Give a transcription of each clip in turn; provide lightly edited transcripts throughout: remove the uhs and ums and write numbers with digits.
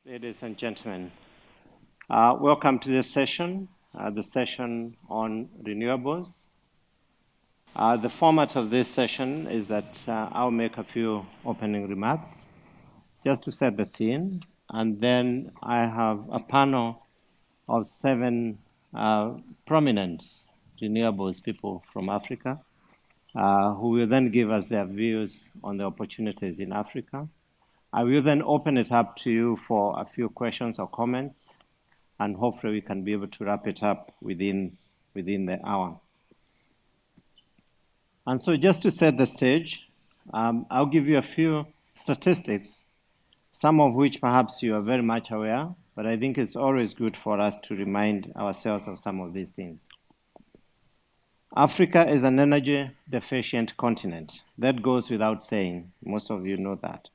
Ladies and gentlemen, welcome to this session, the session on renewables. The format of this session is that I'll make a few opening remarks just to set the scene, and then I have a panel of 7 prominent renewables people from Africa who will then give us their views on the opportunities in Africa. I will then open it up to you for a few questions or comments, and hopefully we can be able to wrap it up within the hour. And so just to set the stage, I'll give you a few statistics, some of which perhaps you are very much aware, but I think it's always good for us to remind ourselves of some of these things. Africa is an energy deficient continent. That goes without saying. Most of you know that.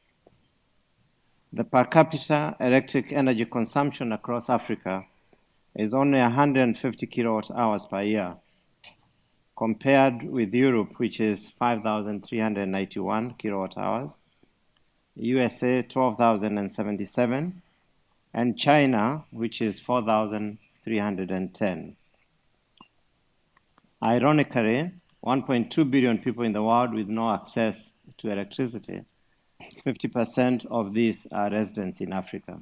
The per capita electric energy consumption across Africa is only 150 kilowatt hours per year, compared with Europe, which is 5,391 kilowatt hours, USA 12,077, and China, which is 4,310. Ironically, 1.2 billion people in the world with no access to electricity. 50% of these are residents in Africa.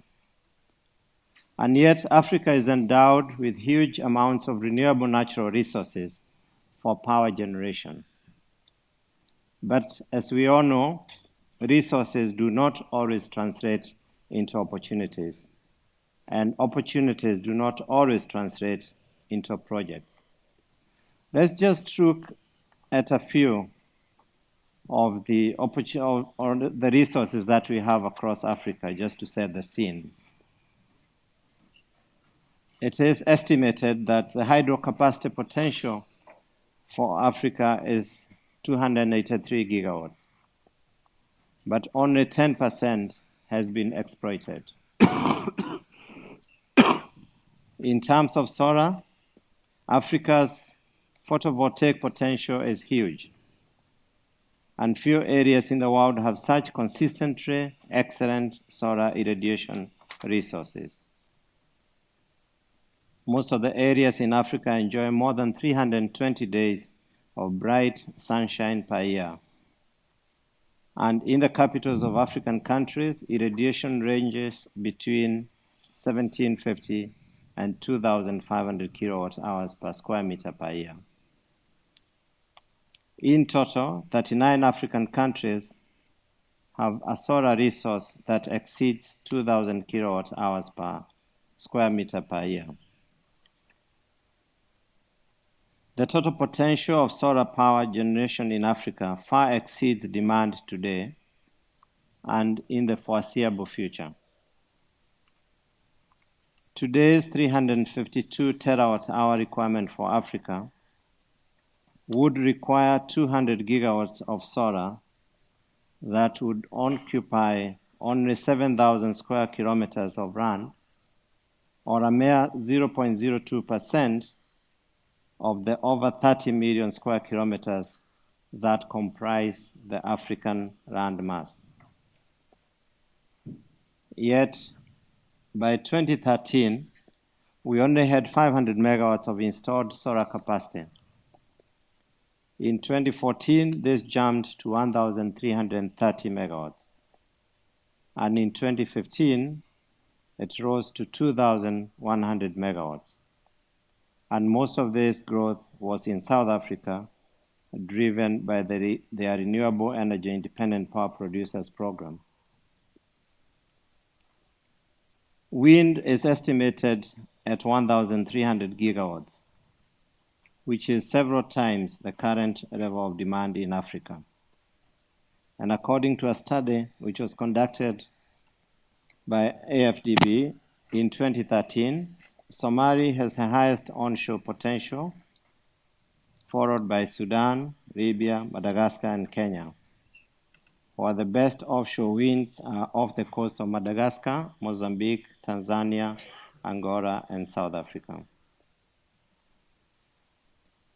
And yet, Africa is endowed with huge amounts of renewable natural resources for power generation. But as we all know, resources do not always translate into opportunities, and opportunities do not always translate into projects. Let's just look at a few of the resources that we have across Africa, just to set the scene. It is estimated that the hydro capacity potential for Africa is 283 gigawatts, but only 10% has been exploited. In terms of solar, Africa's photovoltaic potential is huge, and few areas in the world have such consistently excellent solar irradiation resources. Most of the areas in Africa enjoy more than 320 days of bright sunshine per year. And in the capitals of African countries, irradiation ranges between 1,750 and 2,500 kilowatt hours per square meter per year. In total, 39 African countries have a solar resource that exceeds 2,000 kilowatt hours per square meter per year. The total potential of solar power generation in Africa far exceeds demand today and in the foreseeable future. Today's 352 terawatt hour requirement for Africa would require 200 gigawatts of solar that would occupy only 7,000 square kilometers of land, or a mere 0.02% of the over 30 million square kilometers that comprise the African land mass. Yet, by 2013, we only had 500 megawatts of installed solar capacity. In 2014, this jumped to 1,330 megawatts. And in 2015, it rose to 2,100 megawatts. And most of this growth was in South Africa, driven by their Renewable Energy Independent Power Producers Program. Wind is estimated at 1,300 gigawatts, which is several times the current level of demand in Africa. And according to a study which was conducted by AFDB in 2013, Somalia has the highest onshore potential, followed by Sudan, Libya, Madagascar, and Kenya, while the best offshore winds are off the coast of Madagascar, Mozambique, Tanzania, Angola, and South Africa.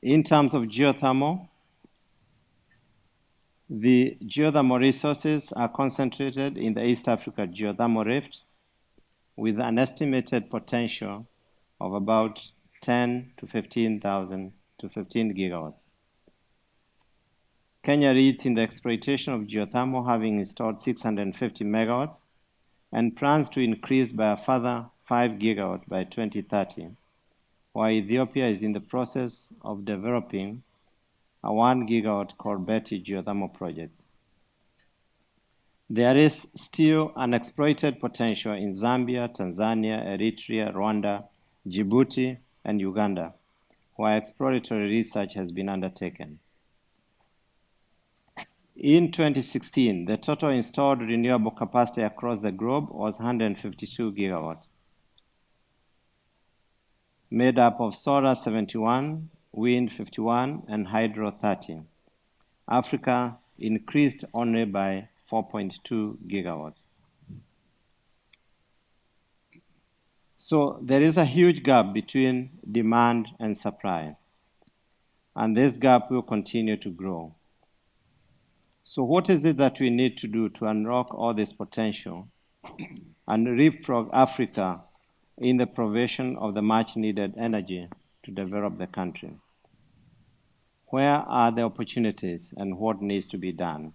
In terms of geothermal, the geothermal resources are concentrated in the East Africa Geothermal Rift, with an estimated potential of about 10 to 15,000 to 15 gigawatts. Kenya leads in the exploitation of geothermal, having installed 650 megawatts, and plans to increase by a further 5 gigawatts by 2030, while Ethiopia is in the process of developing a 1 gigawatt Corbeti geothermal project. There is still unexploited potential in Zambia, Tanzania, Eritrea, Rwanda, Djibouti, and Uganda, where exploratory research has been undertaken. In 2016, the total installed renewable capacity across the globe was 152 gigawatts, made up of solar 71, wind 51, and hydro 30. Africa increased only by 4.2 gigawatts. So there is a huge gap between demand and supply, and this gap will continue to grow. So what is it that we need to do to unlock all this potential and leapfrog Africa in the provision of the much-needed energy to develop the country? Where are the opportunities and what needs to be done?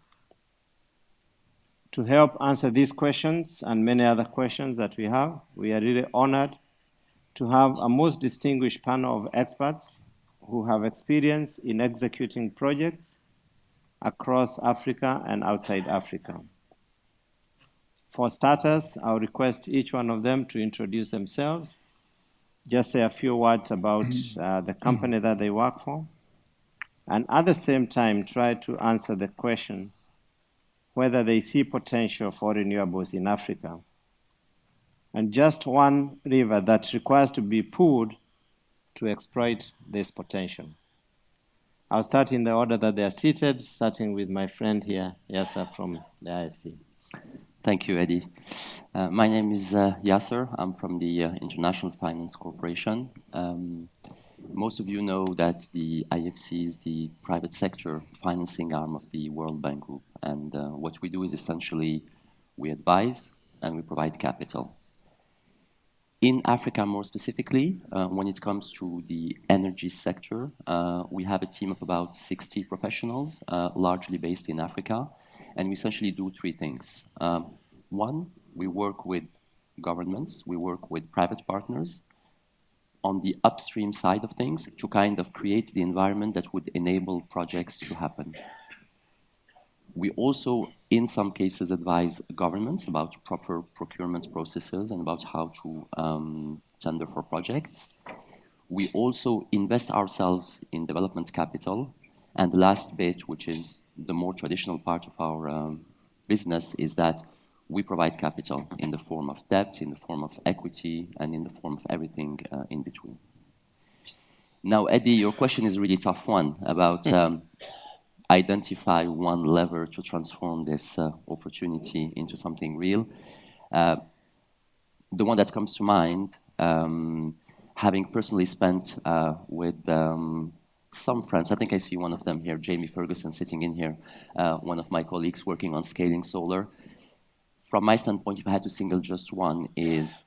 To help answer these questions and many other questions that we have, we are really honored to have a most distinguished panel of experts who have experience in executing projects across Africa and outside Africa. For starters, I'll request each one of them to introduce themselves, just say a few words about the company that they work for, and at the same time try to answer the question whether they see potential for renewables in Africa, and just one river that requires to be pulled to exploit this potential. I'll start in the order that they are seated, starting with my friend here, Yasser from the IFC. Thank you, Eddie. My name is Yasser. I'm from the International Finance Corporation. Most of you know that the IFC is the private sector financing arm of the World Bank Group. And what we do is essentially we advise and we provide capital. In Africa, more specifically, when it comes to the energy sector, we have a team of about 60 professionals, largely based in Africa, and we essentially do three things. One, we work with governments, we work with private partners on the upstream side of things to kind of create the environment that would enable projects to happen. We also, in some cases, advise governments about proper procurement processes and about how to tender for projects. We also invest ourselves in development capital. And the last bit, which is the more traditional part of our business, is that we provide capital in the form of debt, in the form of equity, and in the form of everything in between. Now, Eddie, your question is a really tough one about identify one lever to transform this opportunity into something real. The one that comes to mind, having personally spent with some friends, I think I see one of them here, Jamie Ferguson sitting in here, one of my colleagues working on scaling solar. From my standpoint, if I had to single just one, is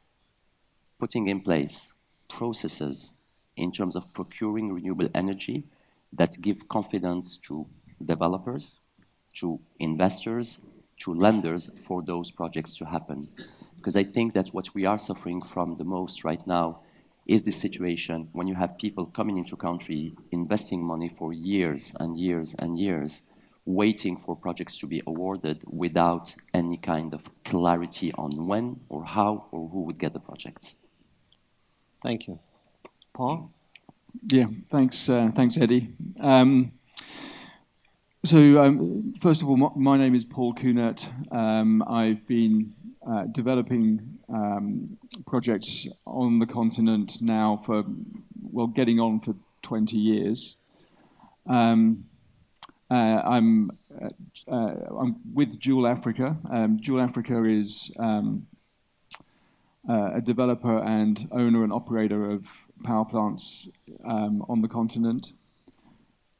putting in place processes in terms of procuring renewable energy that give confidence to developers, to investors, to lenders for those projects to happen. Because I think that what we are suffering from the most right now is this situation when you have people coming into country, investing money for years and years and years, waiting for projects to be awarded without any kind of clarity on when or how or who would get the projects. Thank you. Paul? Yeah, thanks, Eddie. First of all, my name is Paul Kunert. I've been developing projects on the continent now for, well, getting on for 20 years. I'm with Joule Africa. Joule Africa is a developer and owner and operator of power plants on the continent.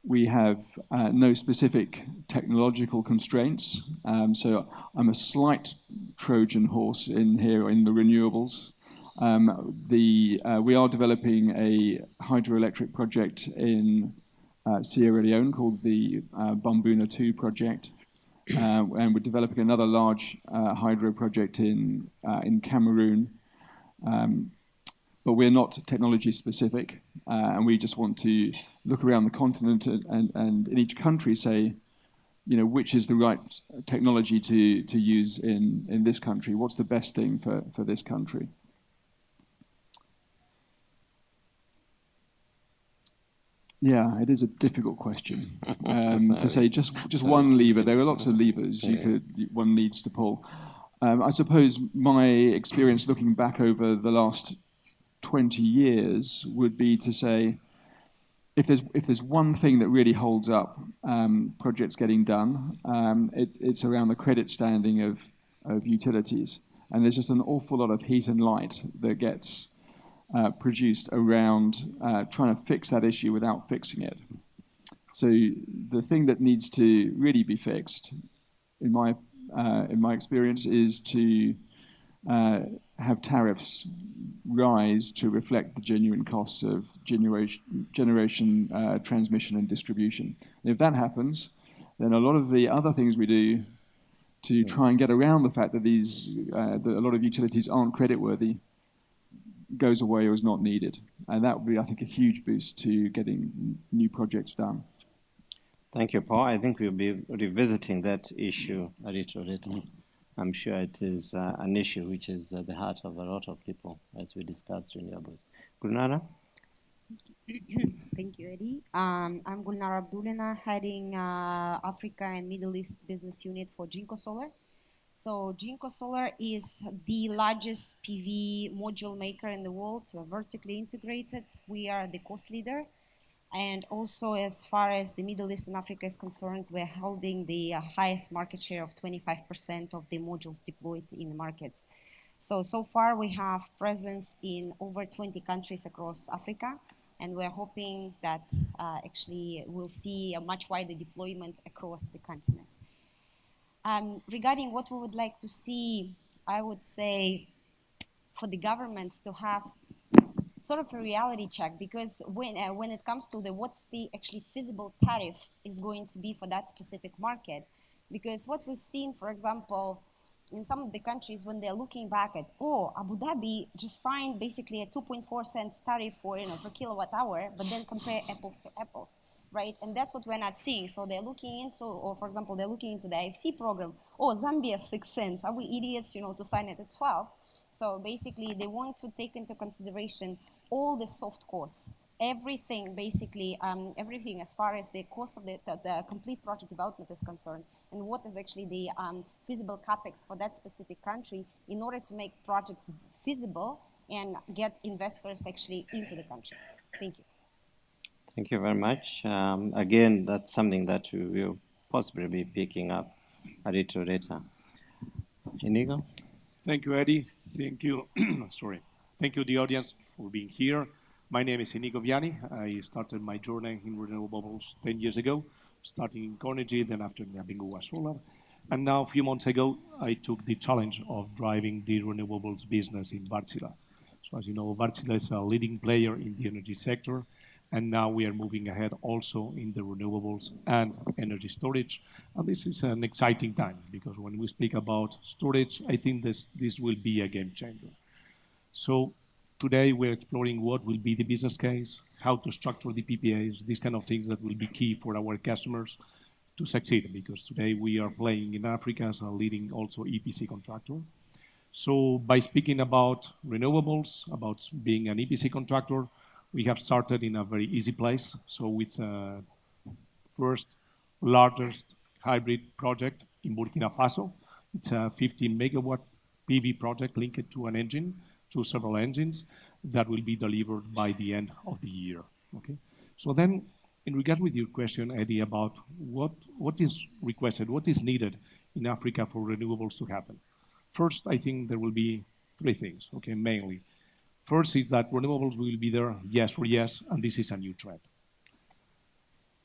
We have no specific technological constraints. So I'm a slight Trojan horse in here in the renewables. We are developing a hydroelectric project in Sierra Leone called the Bombuna 2 project. And we're developing another large hydro project in Cameroon. But we're not technology specific, and we just want to look around the continent and in each country say, you know, which is the right technology to use in this country? What's the best thing for this country? Yeah, it is a difficult question to say just one lever. There are lots of levers one needs to pull. I suppose my experience looking back over the last 20 years would be to say, if there's one thing that really holds up projects getting done, it's around the credit standing of utilities. And there's just an awful lot of heat and light that gets produced around trying to fix that issue without fixing it. So the thing that needs to really be fixed, in my experience, is to have tariffs rise to reflect the genuine costs of generation, transmission, and distribution. And if that happens, then a lot of the other things we do to try and get around the fact that that a lot of utilities aren't creditworthy goes away or is not needed. And that would be, I think, a huge boost to getting new projects done. Thank you, Paul. I think we'll be revisiting that issue a little later. I'm sure it is an issue which is at the heart of a lot of people as we discuss renewables. Gulnara? Thank you, Eddie. I'm Gulnara Abdulina, heading Africa and Middle East Business Unit for Jinko Solar. So Jinko Solar is the largest PV module maker in the world. We're vertically integrated. We are the cost leader. And also, as far as the Middle East and Africa is concerned, we're holding the highest market share of 25% of the modules deployed in the markets. So far, we have presence in over 20 countries across Africa, and we're hoping that actually we'll see a much wider deployment across the continent. Regarding what we would like to see, I would say for the governments to have sort of a reality check, because when it comes to what's the actually feasible tariff is going to be for that specific market, because what we've seen, for example, in some of the countries when they're looking back at, Abu Dhabi just signed basically a 2.4 cents tariff for per kilowatt hour, but then compare apples to apples, right? And that's what we're not seeing. So they're looking into, or for example, they're looking into the IFC program. Zambia 6 cents. Are we idiots, to sign it at 12? So basically, they want to take into consideration all the soft costs, everything basically, everything as far as the cost of the complete project development is concerned, and what is actually the feasible capex for that specific country in order to make project feasible and get investors actually into the country. Thank you. Thank you very much. Again, that's something that we will possibly be picking up a little later. Inigo? Thank you, Eddie. Thank you. Sorry. Thank you, the audience, for being here. My name is Inigo Viani. I started my journey in renewables 10 years ago, starting in Carnegie, then after Nyabingua Solar. And now, a few months ago, I took the challenge of driving the renewables business in Wärtsilä. So as you know, Wärtsilä is a leading player in the energy sector. And now we are moving ahead also in the renewables and energy storage. And this is an exciting time, because when we speak about storage, I think this will be a game changer. So today we're exploring what will be the business case, how to structure the PPAs, these kind of things that will be key for our customers to succeed, because today we are playing in Africa as a leading also EPC contractor. So by speaking about renewables, about being an EPC contractor, we have started in a very easy place. So with first largest hybrid project in Burkina Faso, it's a 15 megawatt PV project linked to an engine, to several engines that will be delivered by the end of the year. Okay. So then, in regard with your question, Eddie, about what is requested, what is needed in Africa for renewables to happen. First, I think there will be three things, okay, mainly. First is that renewables will be there, yes or yes, and this is a new trend.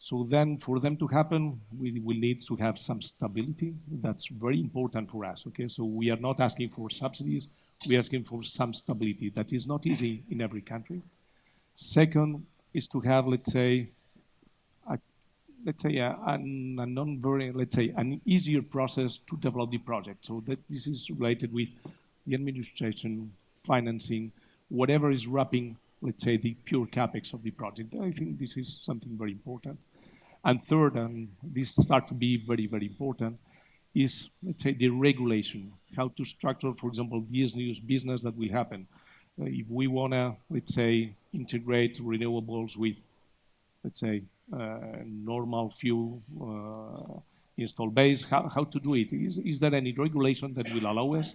So then for them to happen, we will need to have some stability. That's very important for us, okay? So we are not asking for subsidies, we are asking for some stability. That is not easy in every country. Second is to have, let's say, a non very, let's say, an easier process to develop the project. So that this is related with the administration, financing, whatever is wrapping, let's say, the pure capex of the project. I think this is something very important. And third, and this starts to be very, very important, is, let's say, the regulation, how to structure, for example, this new business that will happen. If we want to, let's say, integrate renewables with, let's say, normal fuel install base, how to do it? Is there any regulation that will allow us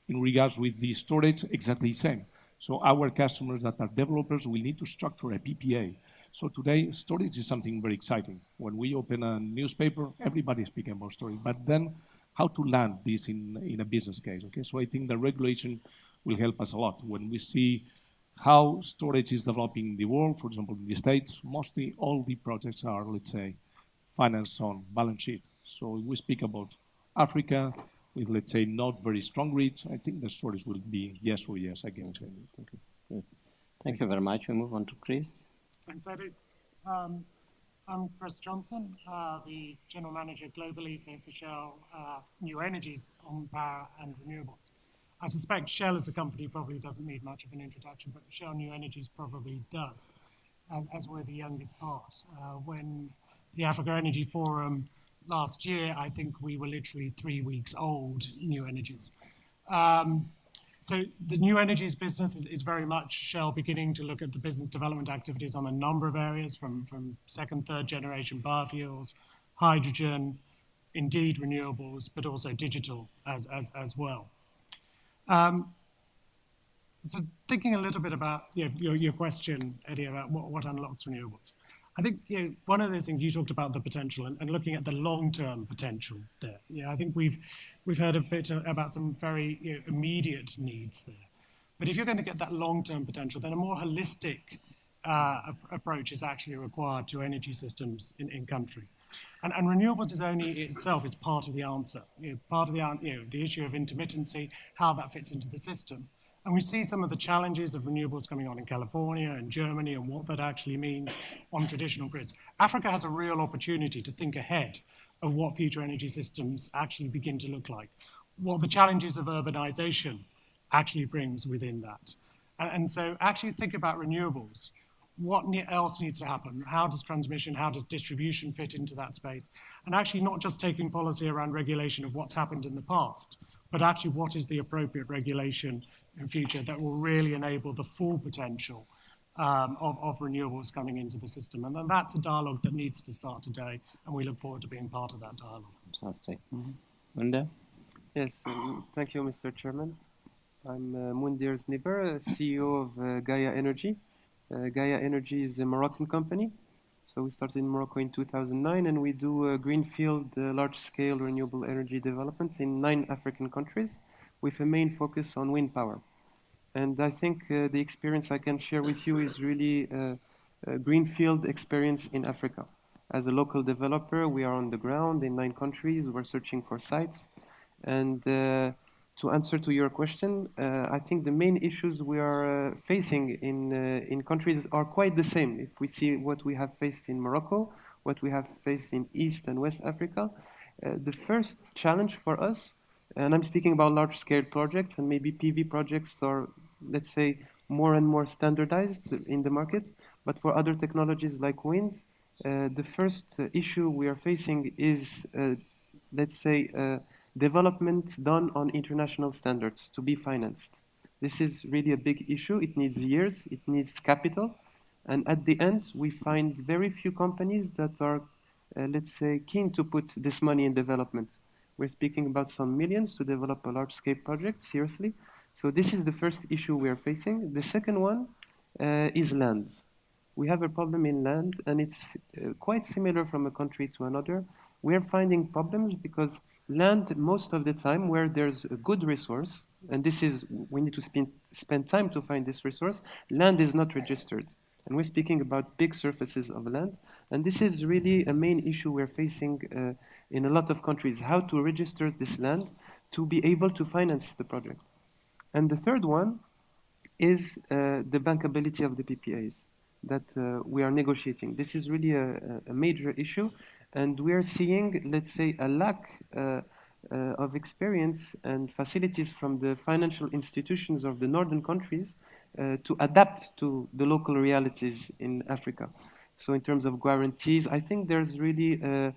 in regards with the storage? Exactly the same. So our customers that are developers will need to structure a PPA. So today, storage is something very exciting. When we open a newspaper, everybody's speaking about storage. But then how to land this in a business case, okay? So I think the regulation will help us a lot. When we see how storage is developing in the world, for example, in the States, mostly all the projects are, let's say, financed on balance sheet. So we speak about Africa with, let's say, not very strong grids. I think the storage will be yes or yes again. Thank you. Good. Thank you very much. We move on to Chris. Thanks, Eddie. I'm Chris Johnson, the General Manager globally for Shell New Energies on power and renewables. I suspect Shell as a company probably doesn't need much of an introduction, but Shell New Energies probably does, as we're the youngest part. When the Africa Energy Forum last year, I think we were literally 3 weeks old, New Energies. So the New Energies business is very much Shell beginning to look at the business development activities on a number of areas, from second, third generation biofuels, hydrogen, indeed renewables, but also digital as well. So thinking a little bit about your question, Eddie, about what unlocks renewables. I think one of those things you talked about the potential and looking at the long-term potential there. I think we've heard a bit about some very immediate needs there. But if you're going to get that long-term potential, then a more holistic approach is actually required to energy systems in country. And renewables is only itself is part of the answer. Part of the issue of intermittency, how that fits into the system. And we see some of the challenges of renewables coming on in California and Germany and what that actually means on traditional grids. Africa has a real opportunity to think ahead of what future energy systems actually begin to look like, what the challenges of urbanization actually brings within that. And so actually think about renewables. What else needs to happen? How does transmission, how does distribution fit into that space? And actually not just taking policy around regulation of what's happened in the past, but actually what is the appropriate regulation in future that will really enable the full potential of renewables coming into the system. And then that's a dialogue that needs to start today, and we look forward to being part of that dialogue. Fantastic. Munde? Yes, thank you, Mr. Chairman. I'm Mundir Zniber, CEO of Gaia Energy. Gaia Energy is a Moroccan company. So we started in Morocco in 2009, and we do greenfield, large-scale renewable energy development in 9 African countries, with a main focus on wind power. And I think the experience I can share with you is really a greenfield experience in Africa. As a local developer, we are on the ground in 9 countries. We're searching for sites. And to answer to your question, I think the main issues we are facing in countries are quite the same. If we see what we have faced in Morocco, what we have faced in East and West Africa, the first challenge for us, and I'm speaking about large-scale projects, and maybe PV projects are, let's say, more and more standardized in the market. But for other technologies like wind, the first issue we are facing is, let's say, development done on international standards to be financed. This is really a big issue. It needs years, it needs capital. And at the end, we find very few companies that are, let's say, keen to put this money in development. We're speaking about some millions to develop a large-scale project, seriously. So this is the first issue we are facing. The second one is land. We have a problem in land, and it's quite similar from a country to another. We are finding problems because land, most of the time, where there's a good resource, and this is, we need to spend time to find this resource, land is not registered. And we're speaking about big surfaces of land. And this is really a main issue we're facing in a lot of countries, how to register this land to be able to finance the project. And the third one is the bankability of the PPAs that we are negotiating. This is really a major issue, and we are seeing, let's say, a lack of experience and facilities from the financial institutions of the northern countries to adapt to the local realities in Africa. So in terms of guarantees, I think there's really a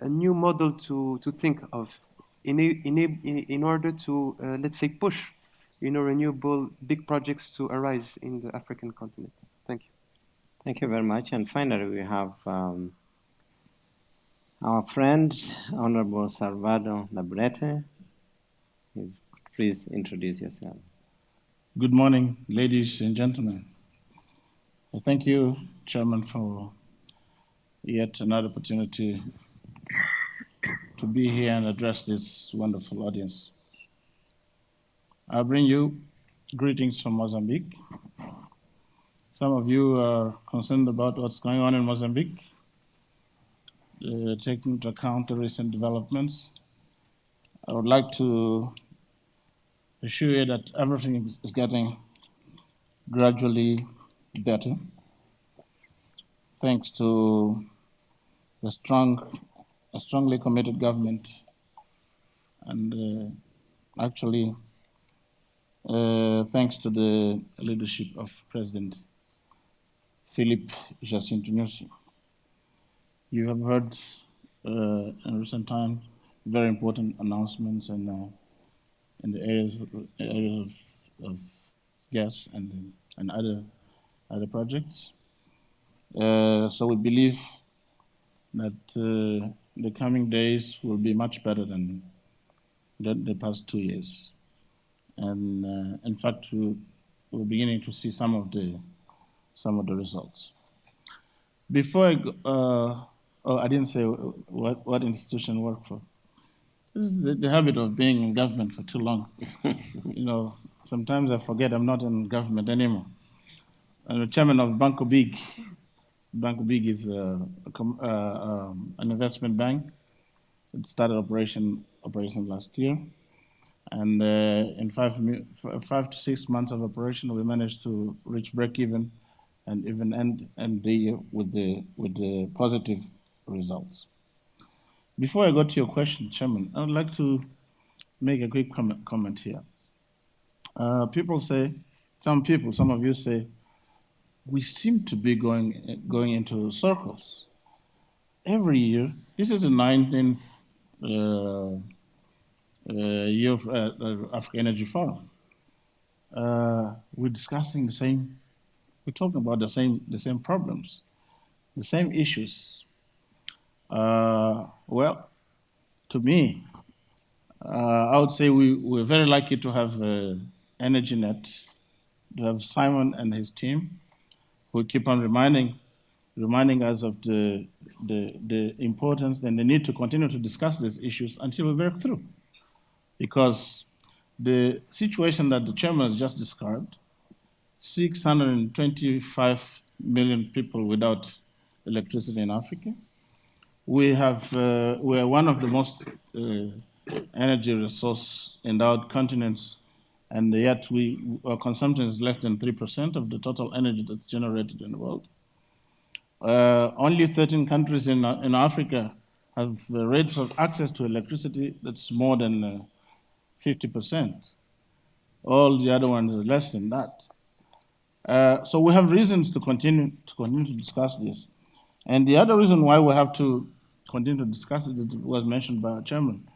new model to think of in order to, let's say, push renewable big projects to arise in the African continent. Thank you. Thank you very much. And finally, we have our friend, Honorable Salvador Nabrete. Please introduce yourself. Good morning, ladies and gentlemen. Thank you, Chairman, for yet another opportunity to be here and address this wonderful audience. I bring you greetings from Mozambique. Some of you are concerned about what's going on in Mozambique, taking into account the recent developments. I would like to assure you that everything is getting gradually better, thanks to a strongly committed government, and actually, thanks to the leadership of President Philippe Jacinto Nyusi. You have heard in recent times very important announcements in the areas of gas and other projects. So we believe that the coming days will be much better than the past 2 years. And in fact, we're beginning to see some of the results. Before I go, I didn't say what institution I work for. This is the habit of being in government for too long. Sometimes I forget I'm not in government anymore. I'm the chairman of Banco Big. Banco Big is an investment bank. It started operation last year. And in 5 to 6 months of operation, we managed to reach break even and even end the year with the positive results. Before I go to your question, Chairman, I would like to make a quick comment here. Some of you say, we seem to be going into circles. Every year, this is the 19th year of Africa Energy Forum. We're discussing we're talking about the same problems, the same issues. Well, to me, I would say we're very lucky to have EnergyNet, to have Simon and his team, who keep on reminding us of the importance and the need to continue to discuss these issues until we break through. Because the situation that the chairman has just described, 625 million people without electricity in Africa. We are one of the most energy resource endowed continents, and yet our consumption is less than 3% of the total energy that's generated in the world. Only 13 countries in Africa have rates of access to electricity that's more than 50%. All the other ones are less than that. So we have reasons to continue to discuss this. And the other reason why we have to continue to discuss it was mentioned by our chairman.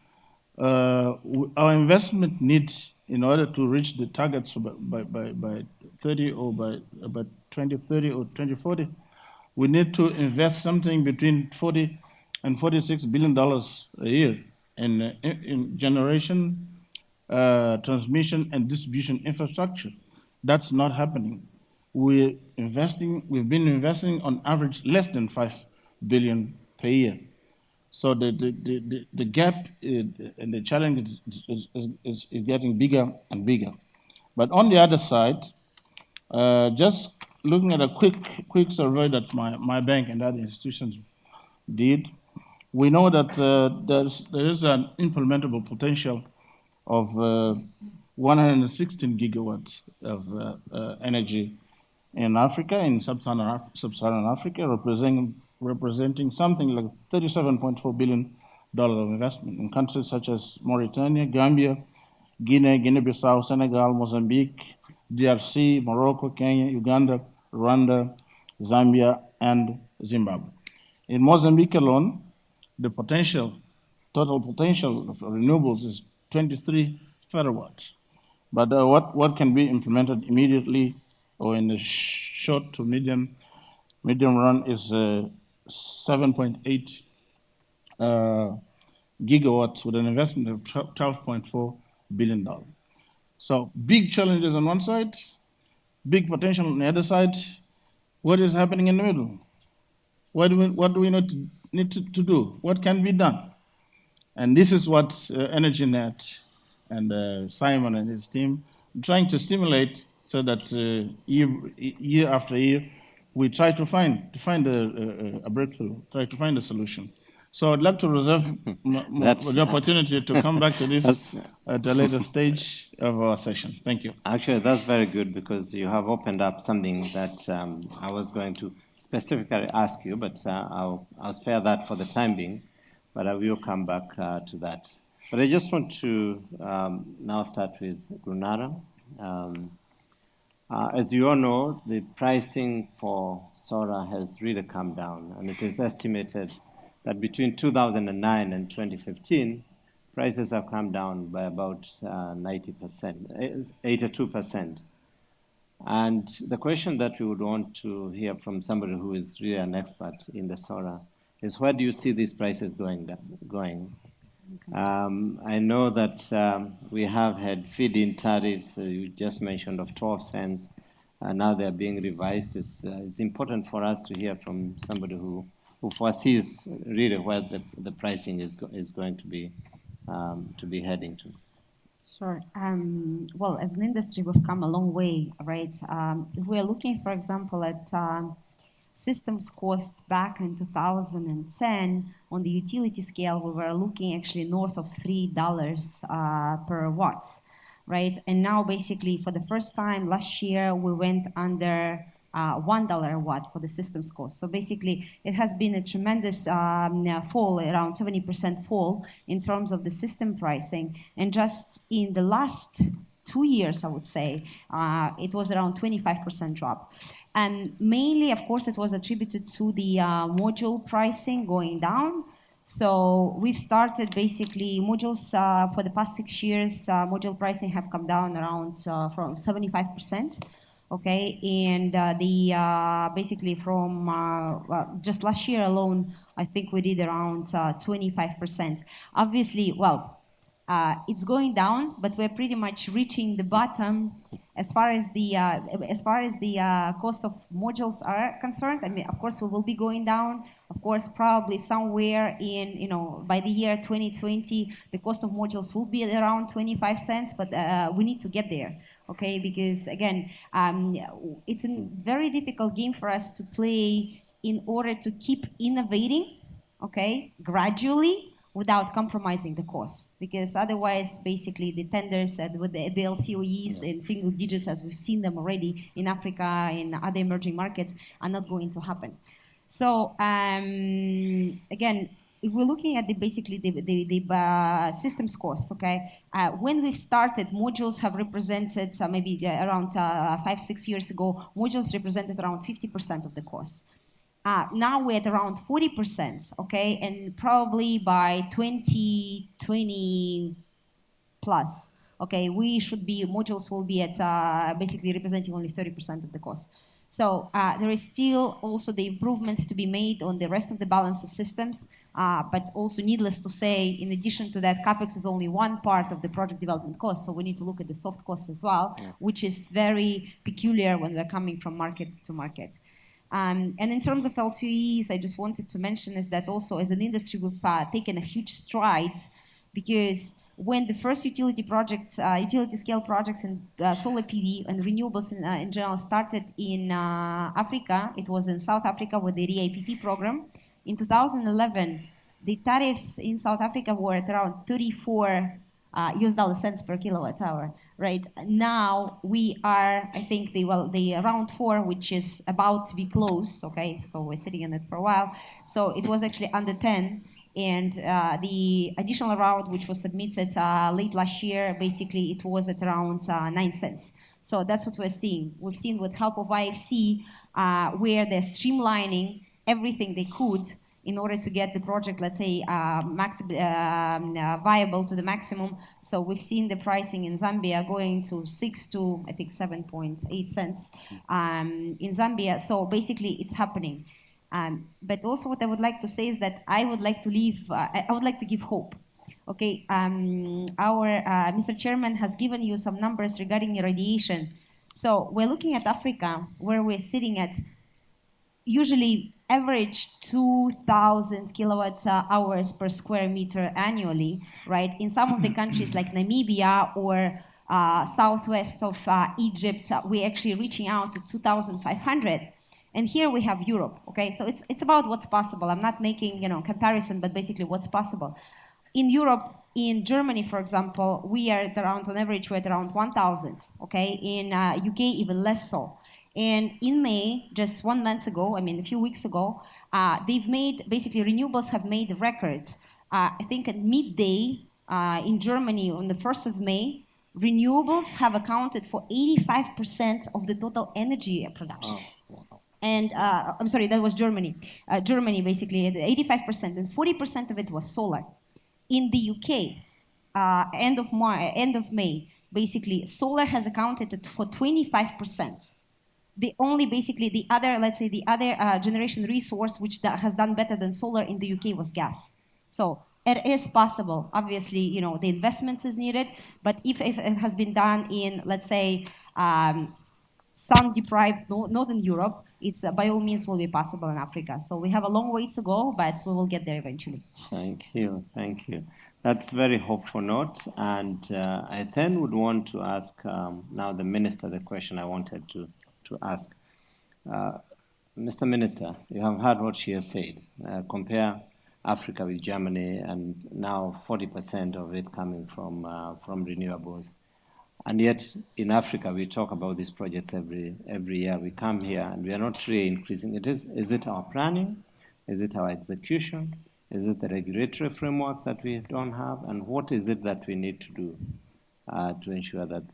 Our investment needs, in order to reach the targets by 30 or by 2030 or 2040, we need to invest something between $40 and $46 billion a year in generation, transmission, and distribution infrastructure. That's not happening. We've been investing on average less than $5 billion per year. So the gap and the challenge is getting bigger and bigger. But on the other side, just looking at a quick survey that my bank and other institutions did, we know that there is an implementable potential of 116 gigawatts of energy in Africa, in sub-Saharan Africa, representing something like $37.4 billion of investment in countries such as Mauritania, Gambia, Guinea, Guinea-Bissau, Senegal, Mozambique, DRC, Morocco, Kenya, Uganda, Rwanda, Zambia, and Zimbabwe. In Mozambique alone, the total potential of renewables is 23 terawatts. But what can be implemented immediately or in the short to medium run is 7.8 gigawatts with an investment of $12.4 billion. So big challenges on one side, big potential on the other side. What is happening in the middle? What do we need to do? What can be done? And this is what EnergyNet and Simon and his team are trying to stimulate, so that year after year, we try to find a breakthrough, try to find a solution. So I'd like to reserve the opportunity to come back to this at a later stage of our session. Thank you. Actually, that's very good, because you have opened up something that I was going to specifically ask you, but I'll spare that for the time being, but I will come back to that. But I just want to now start with Gunara. As you all know, the pricing for solar has really come down, and it is estimated that between 2009 and 2015, prices have come down by about 90%, 82%. And the question that we would want to hear from somebody who is really an expert in the solar is, where do you see these prices going? I know that we have had feed-in tariffs, you just mentioned, of 12 cents, and now they're being revised. It's important for us to hear from somebody who foresees really where the pricing is going to be heading to. Sure. Well, as an industry, we've come a long way, right? If we're looking, for example, at systems costs back in 2010, on the utility scale, we were looking actually north of $3 per watt, right? And now, basically, for the first time last year, we went under $1 a watt for the systems cost. So basically, it has been a tremendous fall, around 70% fall in terms of the system pricing. And just in the last 2 years, I would say, it was around 25% drop. And mainly, of course, it was attributed to the module pricing going down. So we've started basically modules for the past 6 years, module pricing have come down around from 75%. Okay, and basically from just last year alone, I think we did around 25%. Obviously, well, it's going down, but we're pretty much reaching the bottom as far as the cost of modules are concerned. I mean, of course, we will be going down. Of course, probably somewhere in, by the year 2020, the cost of modules will be at around 25 cents, but we need to get there. Okay, because again, it's a very difficult game for us to play in order to keep innovating, okay, gradually, without compromising the costs. Because otherwise, basically, the tenders with the LCOEs in single digits, as we've seen them already in Africa, in other emerging markets, are not going to happen. So again, if we're looking at basically the systems cost, okay, when we've started, modules have represented maybe around 5-6 years ago, modules represented around 50% of the cost. Now we're at around 40%, okay, and probably by 2020 plus, okay, modules will be at basically representing only 30% of the cost. So there is still also the improvements to be made on the rest of the balance of systems, but also needless to say, in addition to that, CapEx is only one part of the project development cost, so we need to look at the soft costs as well, which is very peculiar when we're coming from market to market. And in terms of LCOEs, I just wanted to mention is that also as an industry, we've taken a huge stride, because when the first utility projects, utility scale projects in solar PV and renewables in general started in Africa. It was in South Africa with the REIPP program. In 2011, the tariffs in South Africa were at around 34 US dollar cents per kilowatt hour, right? Now we are, I think, the round 4, which is about to be closed, okay? So we're sitting in it for a while. So it was actually under 10. And the additional round, which was submitted late last year, basically it was at around 9 cents. So that's what we're seeing. We've seen with help of IFC, where they're streamlining everything they could in order to get the project, let's say, viable to the maximum. So we've seen the pricing in Zambia going to 6 to, I think, 7.8 cents in Zambia. So basically, it's happening. But also, what I would like to say is that I would like to give hope. Okay, our Mr. Chairman has given you some numbers regarding irradiation. So we're looking at Africa, where we're sitting at usually average 2,000 kilowatt hours per square meter annually, right? In some of the countries like Namibia or southwest of Egypt, we're actually reaching out to 2,500. And here we have Europe, okay? So it's about what's possible. I'm not making, comparison, but basically what's possible. In Europe, in Germany, for example, we are at around, on average, we're at around 1,000, okay? In UK, even less so. And in May, just 1 month ago, a few weeks ago, basically renewables have made records. I think at midday in Germany on the 1st of May, renewables have accounted for 85% of the total energy production. Oh, wow. And I'm sorry, that was Germany. Germany basically, 85%, and 40% of it was solar. In the UK, end of May, basically, solar has accounted for 25%. The other generation resource which has done better than solar in the UK was gas. So it is possible. Obviously, the investments is needed, but if it has been done in, let's say, sun-deprived Northern Europe, it's by all means will be possible in Africa. So we have a long way to go, but we will get there eventually. Thank you. That's very hopeful note. And I then would want to ask now the minister the question I wanted to ask. Mr. Minister, you have heard what she has said. Compare Africa with Germany, and now 40% of it coming from renewables. And yet, in Africa, we talk about these projects every year. We come here, and we are not really increasing. Is it our planning? Is it our execution? Is it the regulatory frameworks that we don't have? And what is it that we need to do to ensure that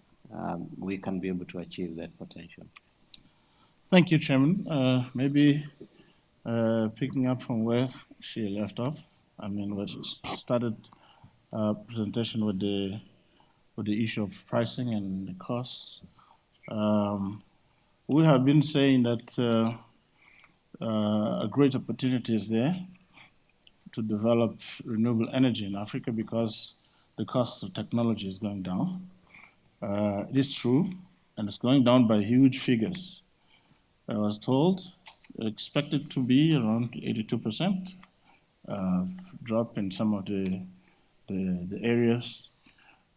we can be able to achieve that potential? Thank you, Chairman. Maybe picking up from where she left off, we started presentation with the issue of pricing and the costs. We have been saying that a great opportunity is there to develop renewable energy in Africa because the cost of technology is going down. It is true, and it's going down by huge figures. I was told expected to be around 82% drop in some of the areas.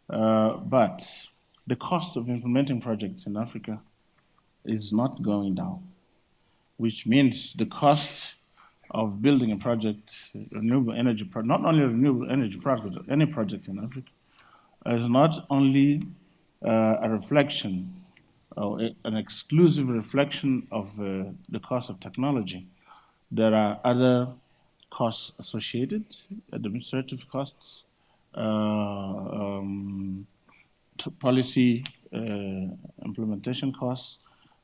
But the cost of implementing projects in Africa is not going down, which means the cost of building a project, renewable energy, not only a renewable energy project, but any project in Africa, is not only a reflection or an exclusive reflection of the cost of technology. There are other costs associated, administrative costs, policy implementation costs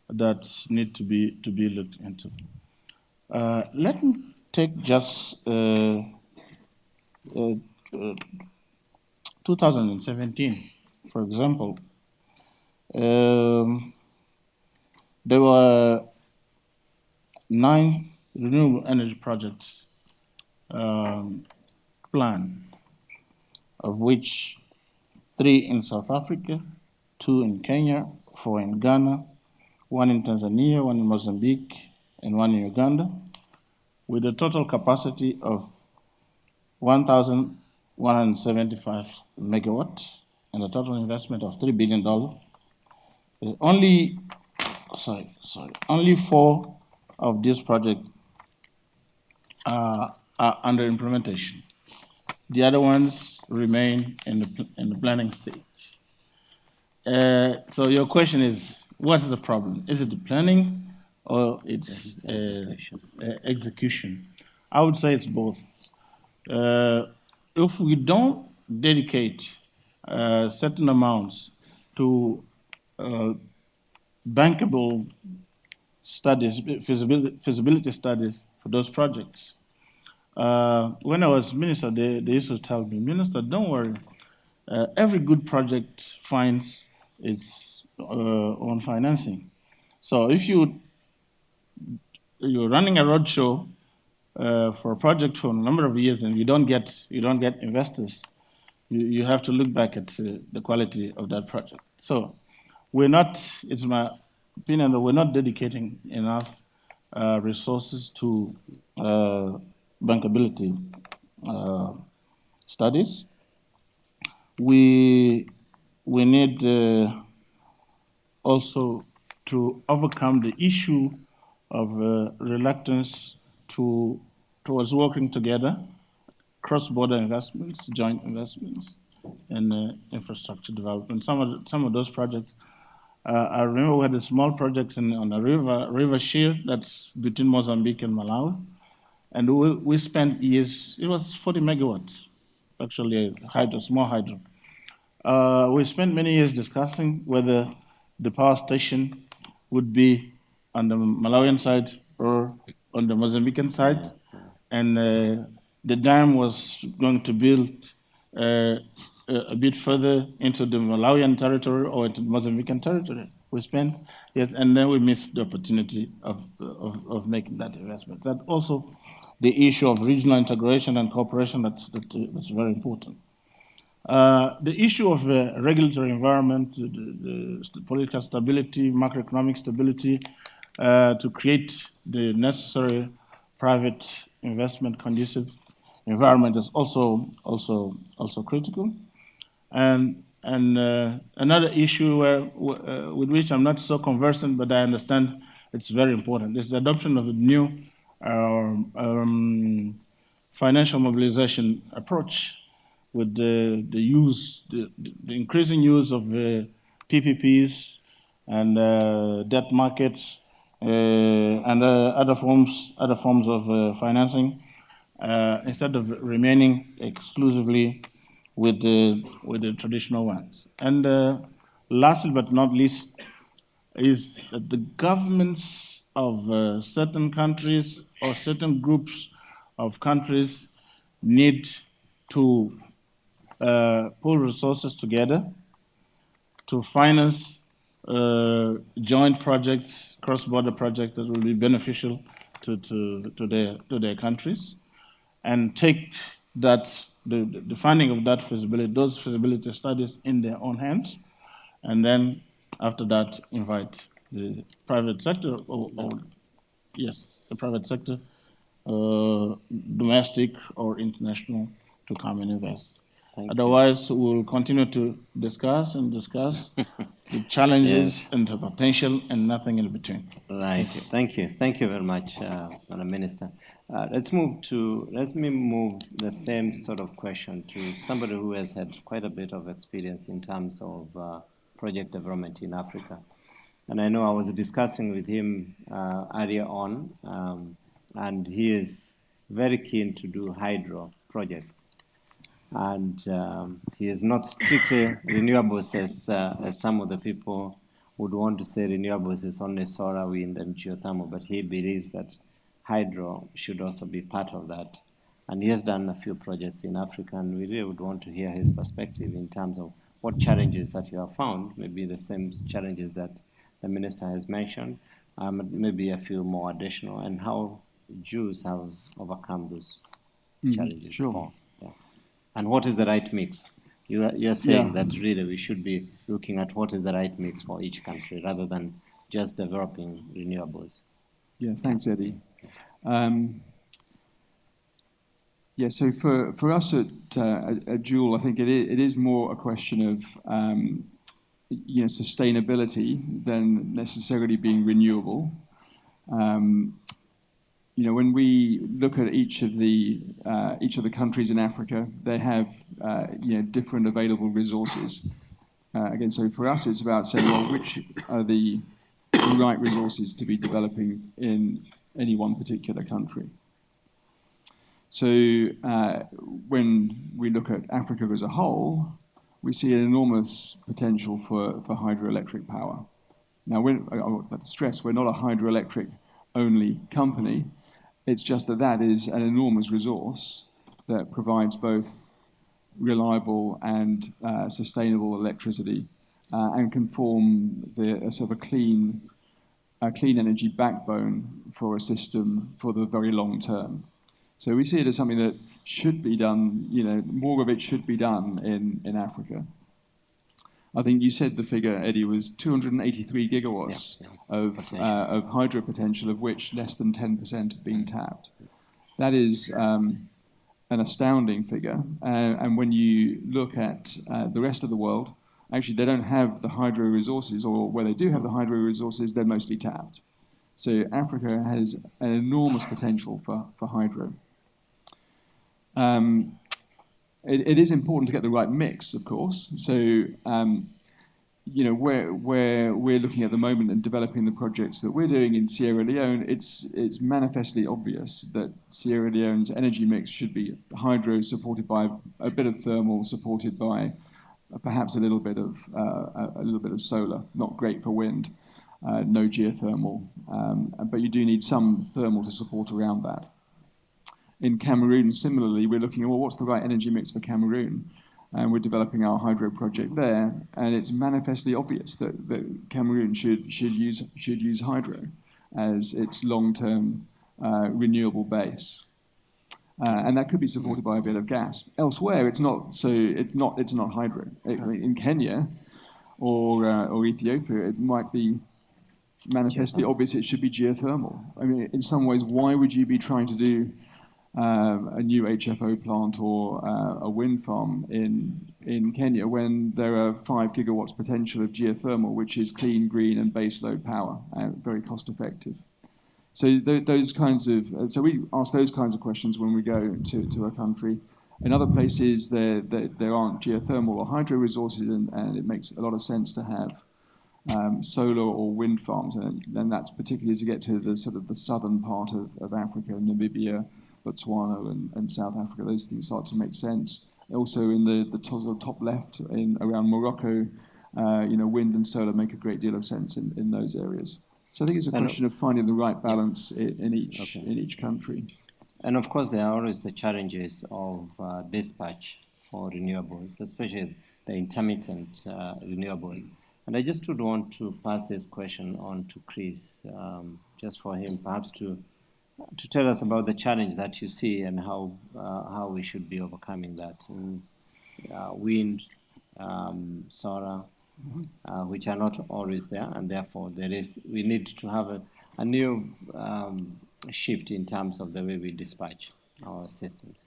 that need to be looked into. Let me take just 2017, for example. There were 9 renewable energy projects planned, of which 3 in South Africa, 2 in Kenya, 4 in Ghana, 1 in Tanzania, 1 in Mozambique, and 1 in Uganda, with a total capacity of 1,100 175 megawatt and a total investment of $3 billion. Only four of these projects are under implementation. The other ones remain in the planning stage. So your question is, what's the problem? Is it the planning or it's execution? I would say it's both. If we don't dedicate certain amounts to bankable studies, feasibility studies for those projects. When I was minister, they used to tell me, Minister, don't worry. Every good project finds its own financing. So if you're running a roadshow for a project for a number of years and you don't get investors, you have to look back at the quality of that project. So we're not, it's my opinion, that we're not dedicating enough resources to bankability studies. We need also to overcome the issue of reluctance towards working together, cross-border investments, joint investments, and infrastructure development. Some of those projects. I remember we had a small project on a river shear that's between Mozambique and Malawi, and we spent years. It was 40 megawatts, actually, small hydro. We spent many years discussing whether the power station would be on the Malawian side or on the Mozambican side, and the dam was going to build a bit further into the Malawian territory or into the Mozambican territory. We spent, yes, and then we missed the opportunity of making that investment. That also the issue of regional integration and cooperation that's very important. The issue of the regulatory environment, the political stability, macroeconomic stability, to create the necessary private investment conducive environment is also critical. And another issue with which I'm not so conversant, but I understand it's very important, is the adoption of a new financial mobilization approach with the increasing use of PPPs and debt markets and other forms of financing instead of remaining exclusively with the traditional ones. And lastly but not least is that the governments of certain countries or certain groups of countries need to pull resources together to finance joint projects, cross-border projects that will be beneficial to their countries, and take that the funding of that feasibility, those feasibility studies in their own hands, and then after that invite the private sector the private sector, domestic or international, to come and invest. Otherwise, we'll continue to discuss the challenges and the potential and nothing in between. Right. Thank you very much, Madam Minister. Let me move the same sort of question to somebody who has had quite a bit of experience in terms of project development in Africa. And I know I was discussing with him earlier on, and he is very keen to do hydro projects. And he is not strictly renewables as some of the people would want to say renewables is only solar, wind, and geothermal, but he believes that hydro should also be part of that. And he has done a few projects in Africa, and we really would want to hear his perspective in terms of what challenges that you have found, maybe the same challenges that the minister has mentioned, maybe a few more additional, and how Jews have overcome those challenges. Sure. And what is the right mix? You're saying that really we should be looking at what is the right mix for each country rather than just developing renewables. Yeah, thanks, Eddie. Yeah, so for us at Joule, I think it is more a question of sustainability than necessarily being renewable. When we look at each of the countries in Africa, they have different available resources. Again, so for us, it's about saying, well, which are the right resources to be developing in any one particular country. So when we look at Africa as a whole, we see an enormous potential for hydroelectric power. Now, I want to stress, we're not a hydroelectric only company. It's just that is an enormous resource that provides both reliable and sustainable electricity and can form a sort of a clean energy backbone for a system for the very long term. So we see it as something that should be done, more of it should be done in Africa. I think you said the figure, Eddie, was 283 gigawatts of hydro potential, of which less than 10% have been tapped. That is an astounding figure. And when you look at the rest of the world, actually they don't have the hydro resources, or where they do have the hydro resources, they're mostly tapped. So Africa has an enormous potential for hydro. It is important to get the right mix, of course. So, where we're looking at the moment and developing the projects that we're doing in Sierra Leone, it's manifestly obvious that Sierra Leone's energy mix should be hydro supported by a bit of thermal, supported by perhaps a little bit of solar. Not great for wind, no geothermal, but you do need some thermal to support around that. In Cameroon, similarly, we're looking at, well, what's the right energy mix for Cameroon? And we're developing our hydro project there, and it's manifestly obvious that Cameroon should use hydro as its long-term renewable base, and that could be supported by a bit of gas. Elsewhere, it's not hydro. In Kenya or Ethiopia, it might be manifestly obvious it should be geothermal. I mean, in some ways, why would you be trying to do a new HFO plant or a wind farm in Kenya when there are 5 gigawatts potential of geothermal, which is clean, green, and baseload power, and very cost effective. So those kinds of so we ask those kinds of questions when we go to a country. In other places, there aren't geothermal or hydro resources, and it makes a lot of sense to have solar or wind farms, and that's particularly as you get to the sort of the southern part of Africa, Namibia, Botswana and South Africa. Those things start to make sense. Also in the top left, around Morocco, wind and solar make a great deal of sense in those areas. So I think it's a question of finding the right balance in each country. And of course, there are always the challenges of dispatch for renewables, especially the intermittent renewables. And I just would want to pass this question on to Chris, just for him perhaps to tell us about the challenge that you see and how we should be overcoming that. Wind, solar, which are not always there, and therefore we need to have a new shift in terms of the way we dispatch our systems.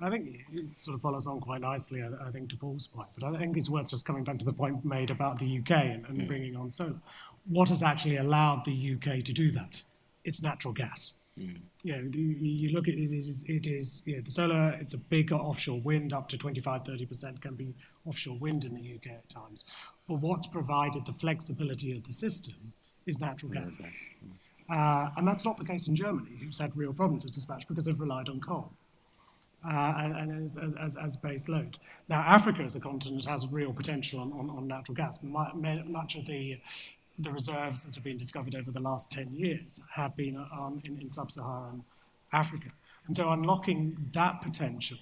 I think it sort of follows on quite nicely, I think, to Paul's point. But I think it's worth just coming back to the point made about the UK and bringing on solar. What has actually allowed the UK to do that? It's natural gas. You look at the solar, it's a bigger offshore wind, up to 25-30% can be offshore wind in the UK at times. But what's provided the flexibility of the system is natural gas. And that's not the case in Germany, who's had real problems with dispatch because they've relied on coal and as base load. Now, Africa as a continent has real potential on natural gas. Much of the reserves that have been discovered over the last 10 years have been in sub-Saharan Africa. And so unlocking that potential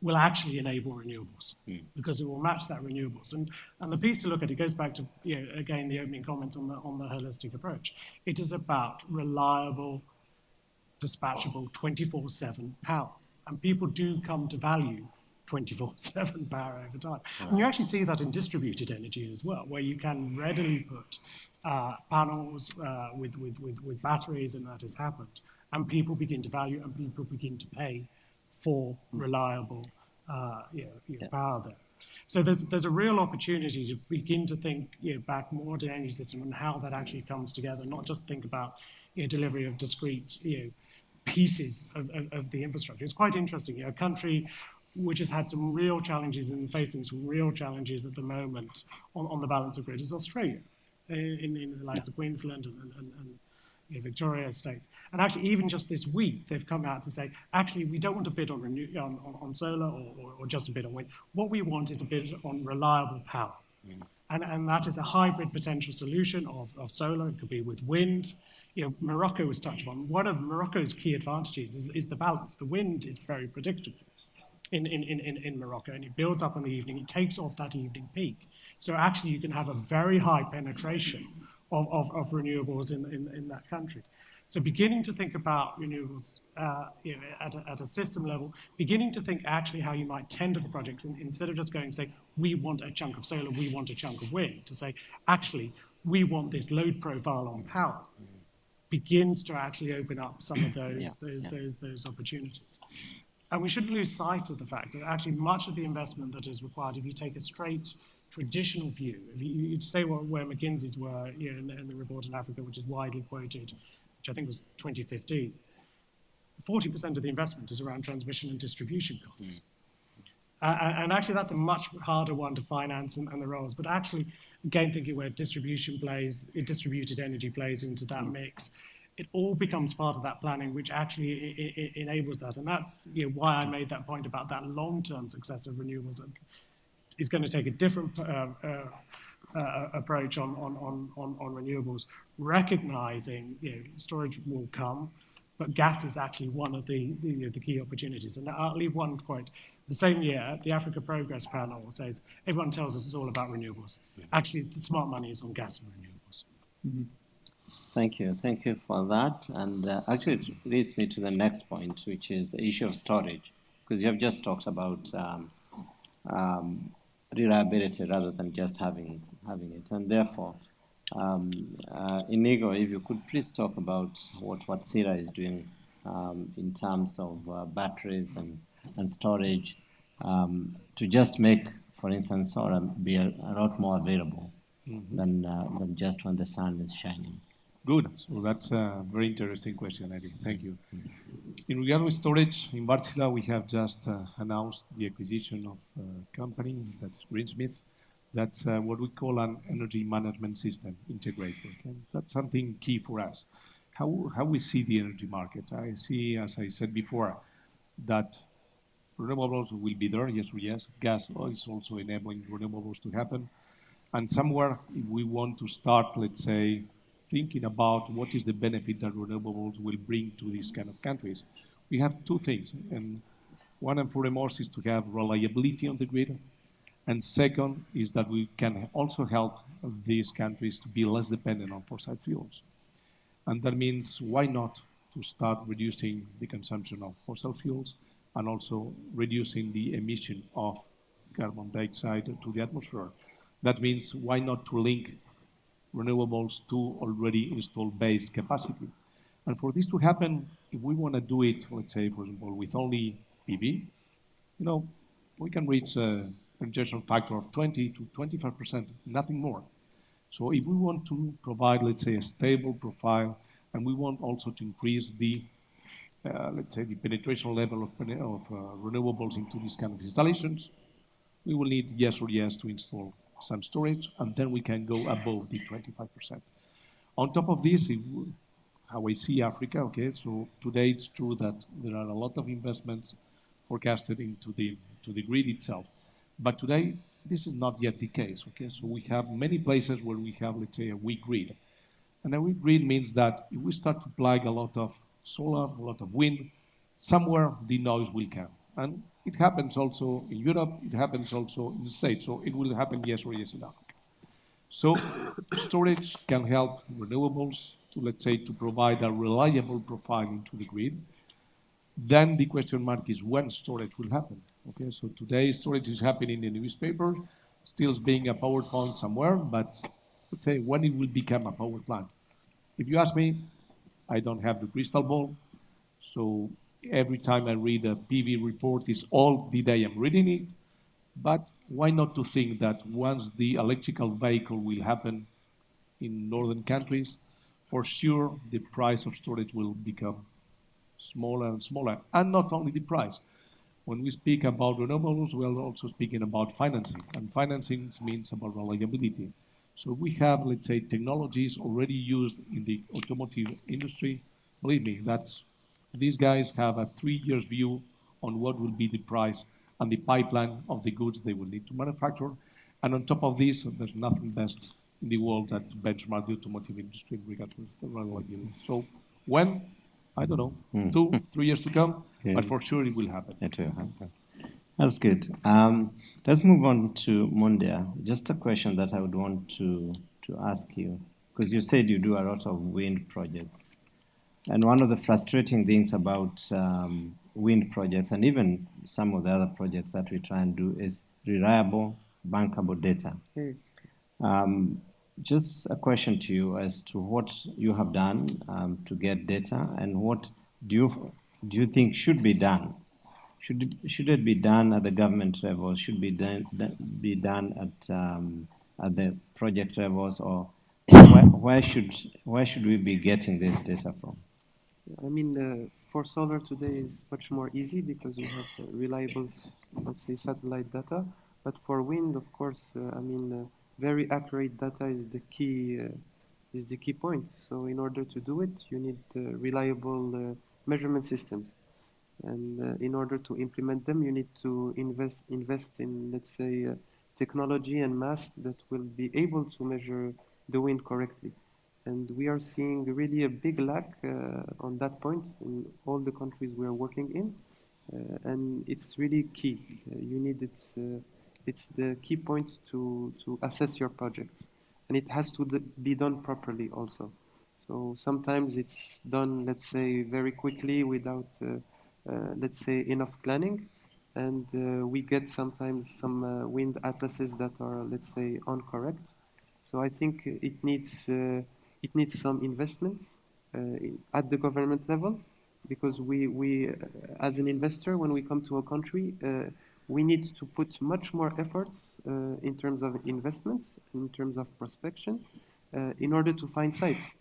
will actually enable renewables because it will match that renewables. And the piece to look at, it goes back to, again, the opening comments on the holistic approach. It is about reliable, dispatchable, 24/7 power. And people do come to value 24/7 power over time. And you actually see that in distributed energy as well, where you can readily put panels with batteries, and that has happened. And people begin to value and people begin to pay for reliable power there. So there's a real opportunity to begin to think back more to the energy system and how that actually comes together, not just think about delivery of discrete pieces of the infrastructure. It's quite interesting. A country which has had some real challenges and facing some real challenges at the moment on the balance of grid is Australia, in the likes of Queensland and Victoria states. And actually, even just this week, they've come out to say, actually, we don't want to bid on solar or just a bid on wind. What we want is a bid on reliable power. And that is a hybrid potential solution of solar. It could be with wind. Morocco was touched on. One of Morocco's key advantages is the balance. The wind is very predictable in Morocco, and it builds up in the evening. It takes off that evening peak. So actually, you can have a very high penetration of renewables in that country. So beginning to think about renewables at a system level, beginning to think actually how you might tender for projects instead of just going and say, we want a chunk of solar, we want a chunk of wind, to say, actually, we want this load profile on power, begins to actually open up some of those opportunities. And we shouldn't lose sight of the fact that actually much of the investment that is required, if you take a straight traditional view, if you say where McKinsey's were in the report in Africa, which is widely quoted, which I think was 2015, 40% of the investment is around transmission and distribution costs. And actually, that's a much harder one to finance and the roles. But actually, again, thinking where distributed energy plays into that mix, it all becomes part of that planning, which actually enables that. And that's why I made that point about that long-term success of renewables. Is going to take a different approach on renewables, recognizing storage will come, but gas is actually one of the key opportunities. And I'll leave one quote. The same year, the Africa Progress Panel says, everyone tells us it's all about renewables. Actually, the smart money is on gas and renewables. Mm-hmm. Thank you for that. And actually, it leads me to the next point, which is the issue of storage, because you have just talked about reliability rather than just having it. And therefore, Inigo, if you could please talk about what CIRA is doing in terms of batteries and storage to just make, for instance, solar be a lot more available than just when the sun is shining. Good. So that's a very interesting question, Eddie. Thank you. In regard with storage, in Barcelona, we have just announced the acquisition of a company, that's Greensmith. That's what we call an energy management system integrator. Okay? That's something key for us. How we see the energy market. I see, as I said before, that renewables will be there, yes. Gas is also enabling renewables to happen. And somewhere, if we want to start, let's say, thinking about what is the benefit that renewables will bring to these kind of countries, we have two things. And one and foremost is to have reliability on the grid. And second is that we can also help these countries to be less dependent on fossil fuels. And that means why not to start reducing the consumption of fossil fuels and also reducing the emission of carbon dioxide to the atmosphere. That means why not to link renewables to already installed base capacity. And for this to happen, if we want to do it, let's say, for example, with only PV, we can reach a congestion factor of 20 to 25%, nothing more. So if we want to provide, let's say, a stable profile, and we want also to increase the, let's say, the penetration level of renewables into these kind of installations, we will need yes to install some storage, and then we can go above the 25%. On top of this, how I see Africa, okay, so today it's true that there are a lot of investments forecasted into the grid itself. But today, this is not yet the case, okay? So we have many places where we have, let's say, a weak grid. And a weak grid means that if we start to plug a lot of solar, a lot of wind, somewhere the noise will come. And it happens also in Europe, it happens also in the States, so it will happen yes in Africa. So storage can help renewables to, let's say, to provide a reliable profile into the grid. Then the question mark is when storage will happen. Okay, so today storage is happening in the newspaper, still being a PowerPoint somewhere, but let's say when it will become a power plant. If you ask me, I don't have the crystal ball, so every time I read a PV report, is all the day I'm reading it. But why not to think that once the electrical vehicle will happen in northern countries, for sure the price of storage will become smaller and smaller. And not only the price. When we speak about renewables, we are also speaking about financing. And financing means about reliability. So we have, let's say, technologies already used in the automotive industry. Believe me, that's these guys have a 3 years view on what will be the price and the pipeline of the goods they will need to manufacture. And on top of this, there's nothing best in the world that benchmark the automotive industry in regards to reliability. So when? I don't know, 2-3 years to come, but for sure it will happen. It will happen. That's good. Let's move on to Mundia. Just a question that I would want to ask you, because you said you do a lot of wind projects. And one of the frustrating things about wind projects, and even some of the other projects that we try and do, is reliable, bankable data. Just a question to you as to what you have done to get data, and what do you think should be done? Should it be done at the government level? Should be done at the project levels, or where should we be getting this data from? I mean, for solar today is much more easy because we have reliable, let's say, satellite data. But for wind, of course, I mean, very accurate data is the key point. So in order to do it, you need reliable measurement systems. And in order to implement them, you need to invest in, let's say, technology and mass that will be able to measure the wind correctly. And we are seeing really a big lack on that point in all the countries we are working in. And it's really key. You need it's the key point to assess your project. And it has to be done properly also. So sometimes it's done, let's say, very quickly without, let's say, enough planning. And we get sometimes some wind atlases that are, let's say, incorrect. So I think it needs some investments at the government level, because we as an investor, when we come to a country, we need to put much more efforts in terms of investments, in terms of prospection, in order to find sites,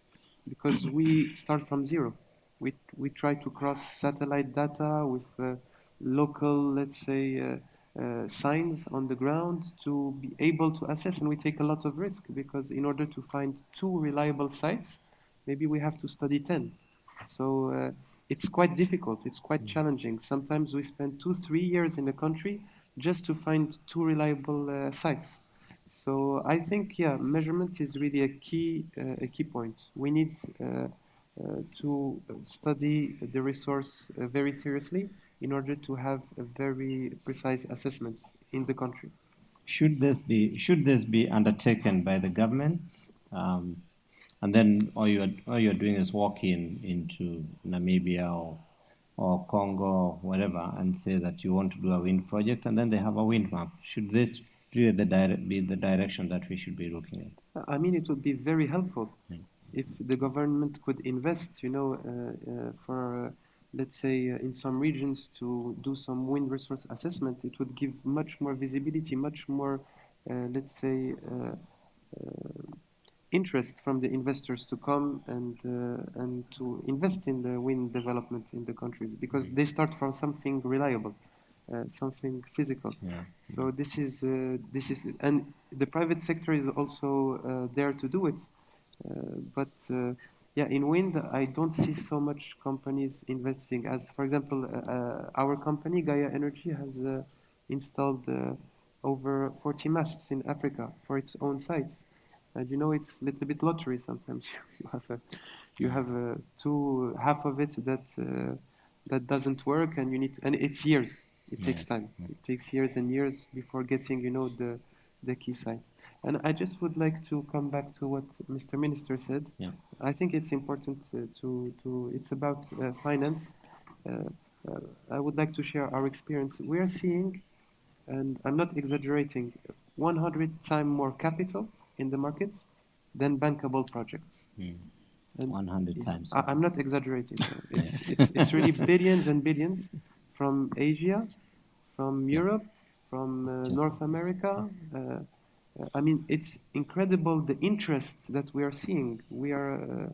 because we start from zero. We try to cross satellite data with local, let's say, signs on the ground to be able to assess, and we take a lot of risk, because in order to find 2 reliable sites, maybe we have to study 10. So it's quite difficult, it's quite challenging. Sometimes we spend 2-3 years in a country just to find 2 reliable sites. So I think, yeah, measurement is really a key point. We need to study the resource very seriously in order to have a very precise assessment in the country. Should this be undertaken by the government, and then all you're doing is walk into Namibia or Congo or whatever and say that you want to do a wind project, and then they have a wind map? Should this really be the direction that we should be looking at? I mean, it would be very helpful if the government could invest, for let's say, in some regions to do some wind resource assessment. It would give much more visibility, much more, let's say, interest from the investors to come and to invest in the wind development in the countries, because they start from something reliable, something physical. Yeah. So this is, and the private sector is also there to do it. But yeah, in wind, I don't see so much companies investing. As for example, our company, Gaia Energy, has installed over 40 masts in Africa for its own sites. And it's a little bit lottery sometimes. you have half of it that doesn't work, and and it's years. It takes time. It takes years and years before getting the key sites. And I just would like to come back to what Mr. Minister said. Yeah. I think it's important it's about finance. I would like to share our experience. We are seeing, and I'm not exaggerating, 100 times more capital in the market than bankable projects. And 100 times. I'm not exaggerating. It's really billions and billions from Asia, from Europe, from North America. I mean, it's incredible the interest that we are seeing. We are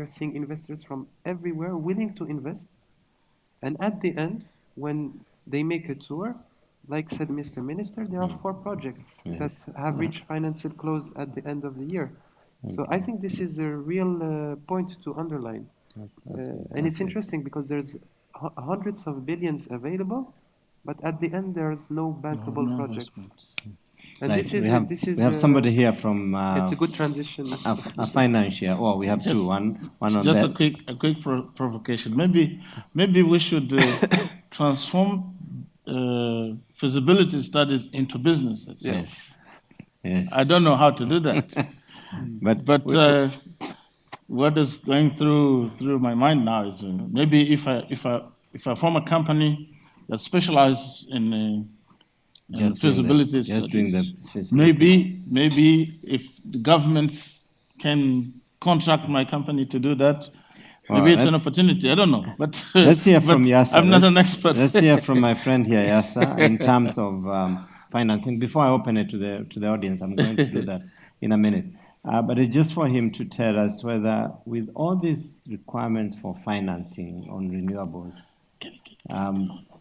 seeing investors from everywhere willing to invest. And at the end, when they make a tour, like said Mr. Minister, there are 4 projects that have reached financial close at the end of the year. So I think this is a real point to underline. And it's interesting because there's hundreds of billions available, but at the end there's no bankable projects. And Right. this is we have somebody here from it's a good transition. a financier. Well, we have two. One on Just that. a quick provocation. Maybe we should transform feasibility studies into business itself. Yes. I don't know how to do that, But what is going through my mind now is maybe if I form a company that specializes in feasibility studies, maybe if the governments can contract my company to do that, maybe it's an opportunity. I don't know, but let's hear from Yasser. I'm not an expert. Let's hear from my friend here, Yasser, in terms of financing. Before I open it to the audience, I'm going to do that in a minute. But it's just for him to tell us whether, with all these requirements for financing on renewables,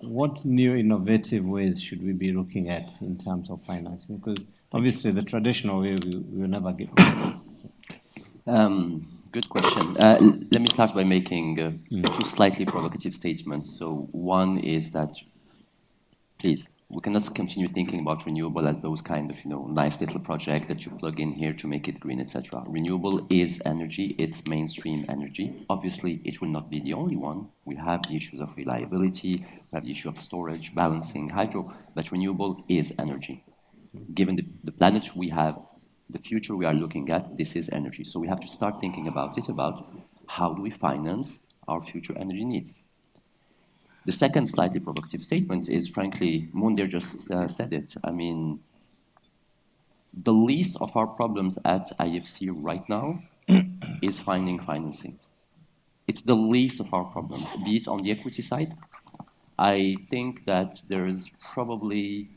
what new innovative ways should we be looking at in terms of financing? Because obviously the traditional way we will never get. Good question. Let me start by making 2 slightly provocative statements. So one is that, please, we cannot continue thinking about renewable as those kind of, nice little project that you plug in here to make it green, etc. Renewable is energy. It's mainstream energy. Obviously, it will not be the only one. We have the issues of reliability, we have the issue of storage, balancing, hydro, but renewable is energy. Given the planet we have, the future we are looking at, this is energy. So we have to start thinking about how do we finance our future energy needs. The second slightly provocative statement is, frankly, Mundir just said it. I mean, the least of our problems at IFC right now is finding financing. It's the least of our problems, be it on the equity side. I think that there's probably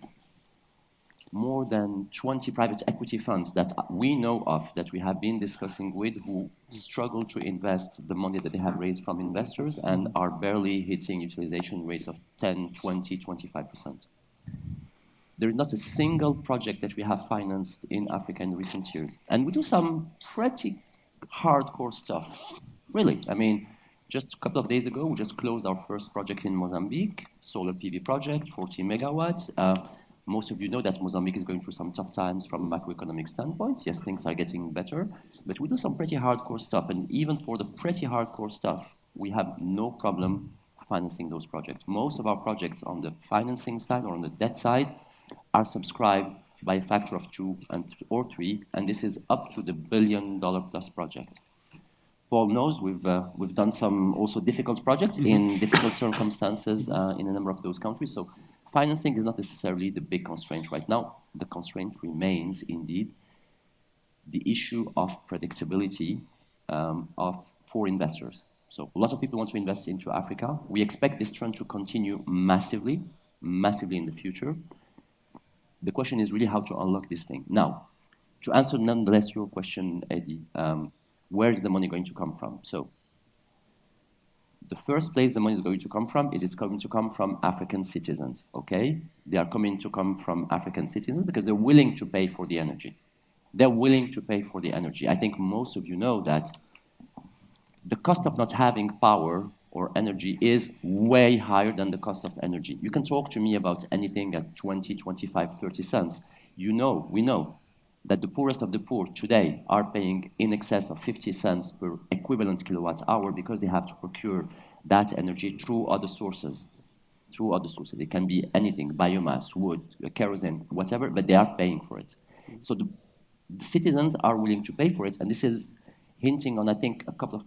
more than 20 private equity funds that we know of, that we have been discussing with, who struggle to invest the money that they have raised from investors and are barely hitting utilization rates of 10, 20, 25%. There is not a single project that we have financed in Africa in recent years. And we do some pretty hardcore stuff, really. I mean, just a couple of days ago, we just closed our first project in Mozambique, solar PV project, 40 megawatts. Most of you know that Mozambique is going through some tough times from a macroeconomic standpoint. Yes, things are getting better, but we do some pretty hardcore stuff. And even for the pretty hardcore stuff, we have no problem financing those projects. Most of our projects on the financing side or on the debt side are subscribed by a factor of 2 or 3, and this is up to the $1 billion plus project. Paul knows we've done some also difficult projects in difficult circumstances in a number of those countries. So financing is not necessarily the big constraint right now. The constraint remains, indeed, the issue of predictability for investors. So a lot of people want to invest into Africa. We expect this trend to continue massively in the future. The question is really how to unlock this thing. Now, to answer nonetheless your question, Eddie, where is the money going to come from? So the first place the money is going to come from is it's going to come from African citizens, okay? They are coming to come from African citizens because they're willing to pay for the energy. They're willing to pay for the energy. I think most of you know that the cost of not having power or energy is way higher than the cost of energy. You can talk to me about anything at 20, 25, 30 cents. We know that the poorest of the poor today are paying in excess of 50 cents per equivalent kilowatt hour because they have to procure that energy through other sources. It can be anything, biomass, wood, kerosene, whatever, but they are paying for it. So the citizens are willing to pay for it, and this is hinting on, I think, a couple of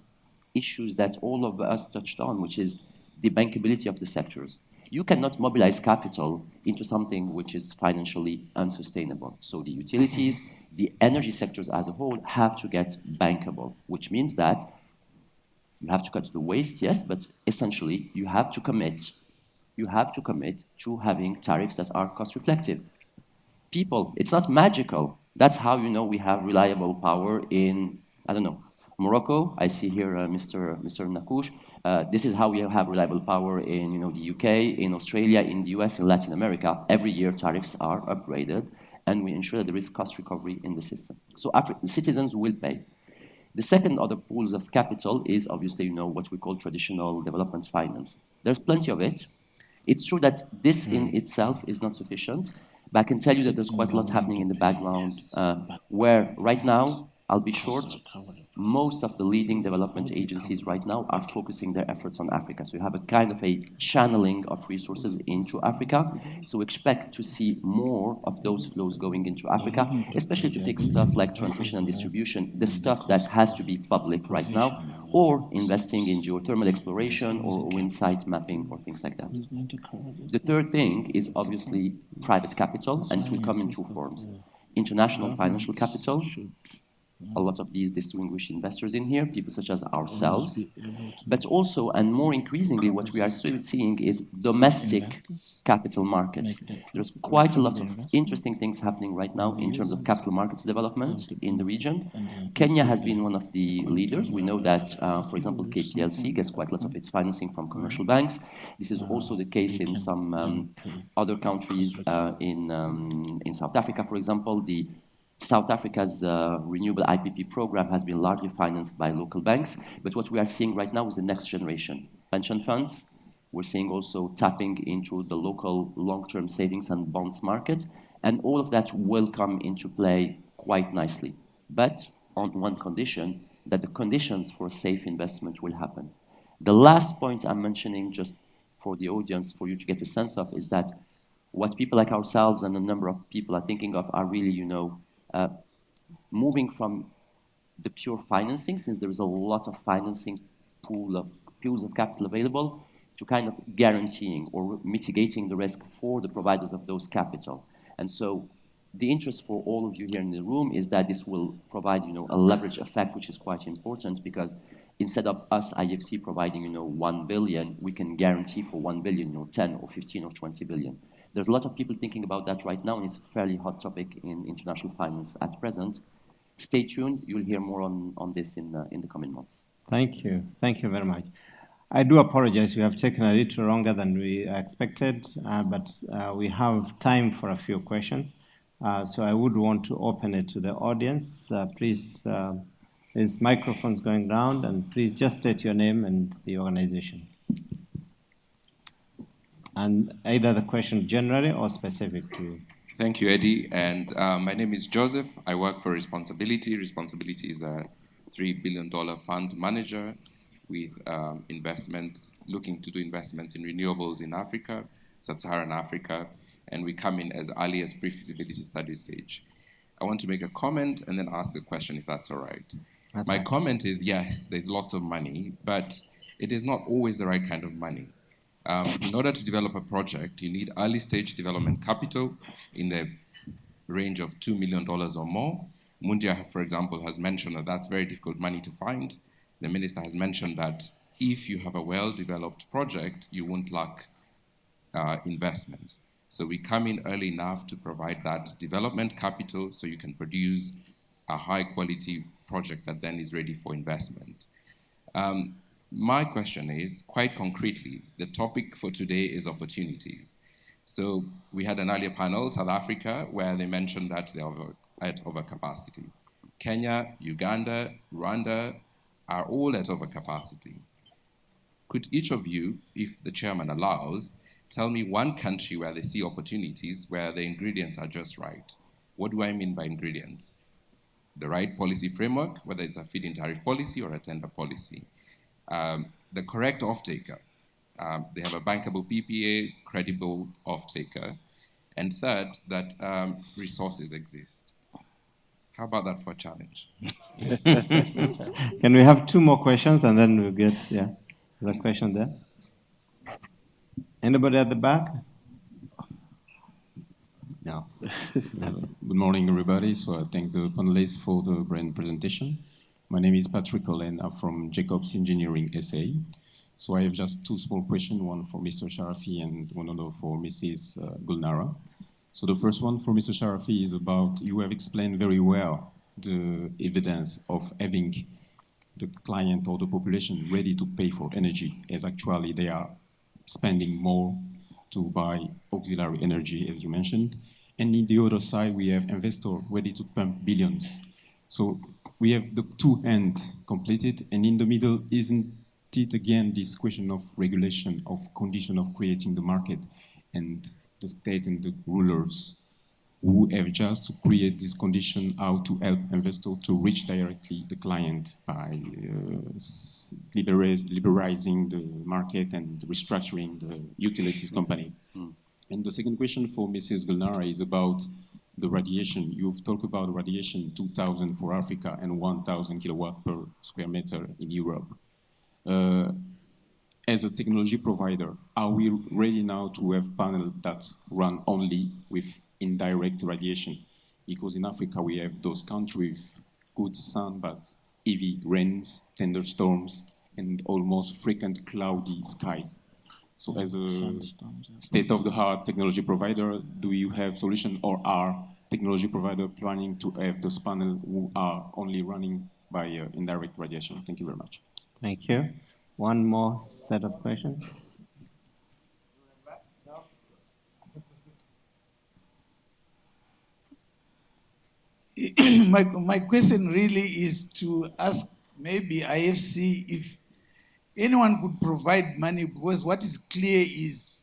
issues that all of us touched on, which is the bankability of the sectors. you cannot mobilize capital into something which is financially unsustainable. So the utilities, the energy sectors as a whole have to get bankable, which means that you have to cut the waste, yes, but essentially you have to commit. You have to commit to having tariffs that are cost reflective. People, it's not magical. That's how you know we have reliable power in, I don't know, Morocco. I see here Mr. Nakouch. This is how we have reliable power in the UK, in Australia, in the US, in Latin America. Every year tariffs are upgraded and we ensure that there is cost recovery in the system. So citizens will pay. The second other pools of capital is obviously what we call traditional development finance. There's plenty of it. It's true that this in itself is not sufficient, but I can tell you that there's quite a lot happening in the background where right now, I'll be short, most of the leading development agencies right now are focusing their efforts on Africa. So you have a kind of a channeling of resources into Africa. So expect to see more of those flows going into Africa, especially to fix stuff like transmission and distribution, the stuff that has to be public right now, or investing in geothermal exploration or wind site mapping or things like that. The third thing is obviously private capital, and it will come in two forms. International financial capital, a lot of these distinguished investors in here, people such as ourselves, but also, and more increasingly, what we are still seeing is domestic capital markets. There's quite a lot of interesting things happening right now in terms of capital markets development in the region. Kenya has been one of the leaders. We know that, for example, KPLC gets quite a lot of its financing from commercial banks. This is also the case in some other countries in South Africa, for example. South Africa's Renewable IPP program has been largely financed by local banks, but what we are seeing right now is the next generation. Pension funds, we're seeing also tapping into the local long-term savings and bonds market, and all of that will come into play quite nicely. But on one condition, that the conditions for safe investment will happen. The last point I'm mentioning, just for the audience, for you to get a sense of, is that what people like ourselves and a number of people are thinking of are really, moving from the pure financing, since there is a lot of financing pools of capital available, to kind of guaranteeing or mitigating the risk for the providers of those capital. And so the interest for all of you here in the room is that this will provide, a leverage effect, which is quite important, because instead of us, IFC, providing, 1 billion, we can guarantee for 1 billion, 10 or 15 or 20 billion. There's a lot of people thinking about that right now, and it's a fairly hot topic in international finance at present. Stay tuned. You'll hear more on this in the coming months. Thank you. Thank you very much. I do apologize. We have taken a little longer than we expected, but we have time for a few questions. So I would want to open it to the audience. Please, there's microphones going round, and please just state your name and the organization. And either the question generally or specific to you. Thank you, Eddie. And my name is Joseph. I work for Responsibility. Responsibility is a $3 billion fund manager with investments, looking to do investments in renewables in Africa, Sub-Saharan Africa, and we come in as early as pre-feasibility study stage. I want to make a comment and then ask a question, if that's all right. My comment is, yes, there's lots of money, but it is not always the right kind of money. In order to develop a project, you need early stage development capital in the range of $2 million or more. Mundia, for example, has mentioned that that's very difficult money to find. The minister has mentioned that if you have a well-developed project, you won't lack investment. So we come in early enough to provide that development capital so you can produce a high-quality project that then is ready for investment. My question is, quite concretely, the topic for today is opportunities. So we had an earlier panel, South Africa, where they mentioned that they are at overcapacity. Kenya, Uganda, Rwanda are all at overcapacity. Could each of you, if the chairman allows, tell me one country where they see opportunities where the ingredients are just right? What do I mean by ingredients? The right policy framework, whether it's a feed-in tariff policy or a tender policy. The correct off-taker. They have a bankable PPA, credible off-taker. And third, that resources exist. How about that for a challenge? Can we have two more questions and then we'll get, the question there? Anybody at the back? No. Good morning, everybody. So I thank the panelists for the brand presentation. My name is Patrick Olen. I'm from Jacobs Engineering SA. So I have just two small questions, one for Mr. Sharafi and one other for Mrs. Gulnara. So the first one for Mr. Sharafi is about, you have explained very well the evidence of having the client or the population ready to pay for energy, as actually they are spending more to buy auxiliary energy, as you mentioned. And in the other side, we have investors ready to pump billions. So we have the two ends completed, and in the middle, isn't it again this question of regulation, of condition of creating the market, and the state and the rulers who have just to create this condition how to help investors to reach directly the client by liberalizing the market and restructuring the utilities company. And the second question for Mrs. Gulnara is about the radiation. You've talked about radiation 2,000 for Africa and 1,000 kilowatt per square meter in Europe. As a technology provider, are we ready now to have panels that run only with indirect radiation? Because in Africa we have those countries with good sun, but heavy rains, thunderstorms, and almost frequent cloudy skies. So as a state-of-the-art technology provider, do you have solution, or are technology provider planning to have those panels who are only running by indirect radiation? Thank you very much. Thank you. One more set of questions. My question really is to ask maybe IFC if anyone could provide money, because what is clear is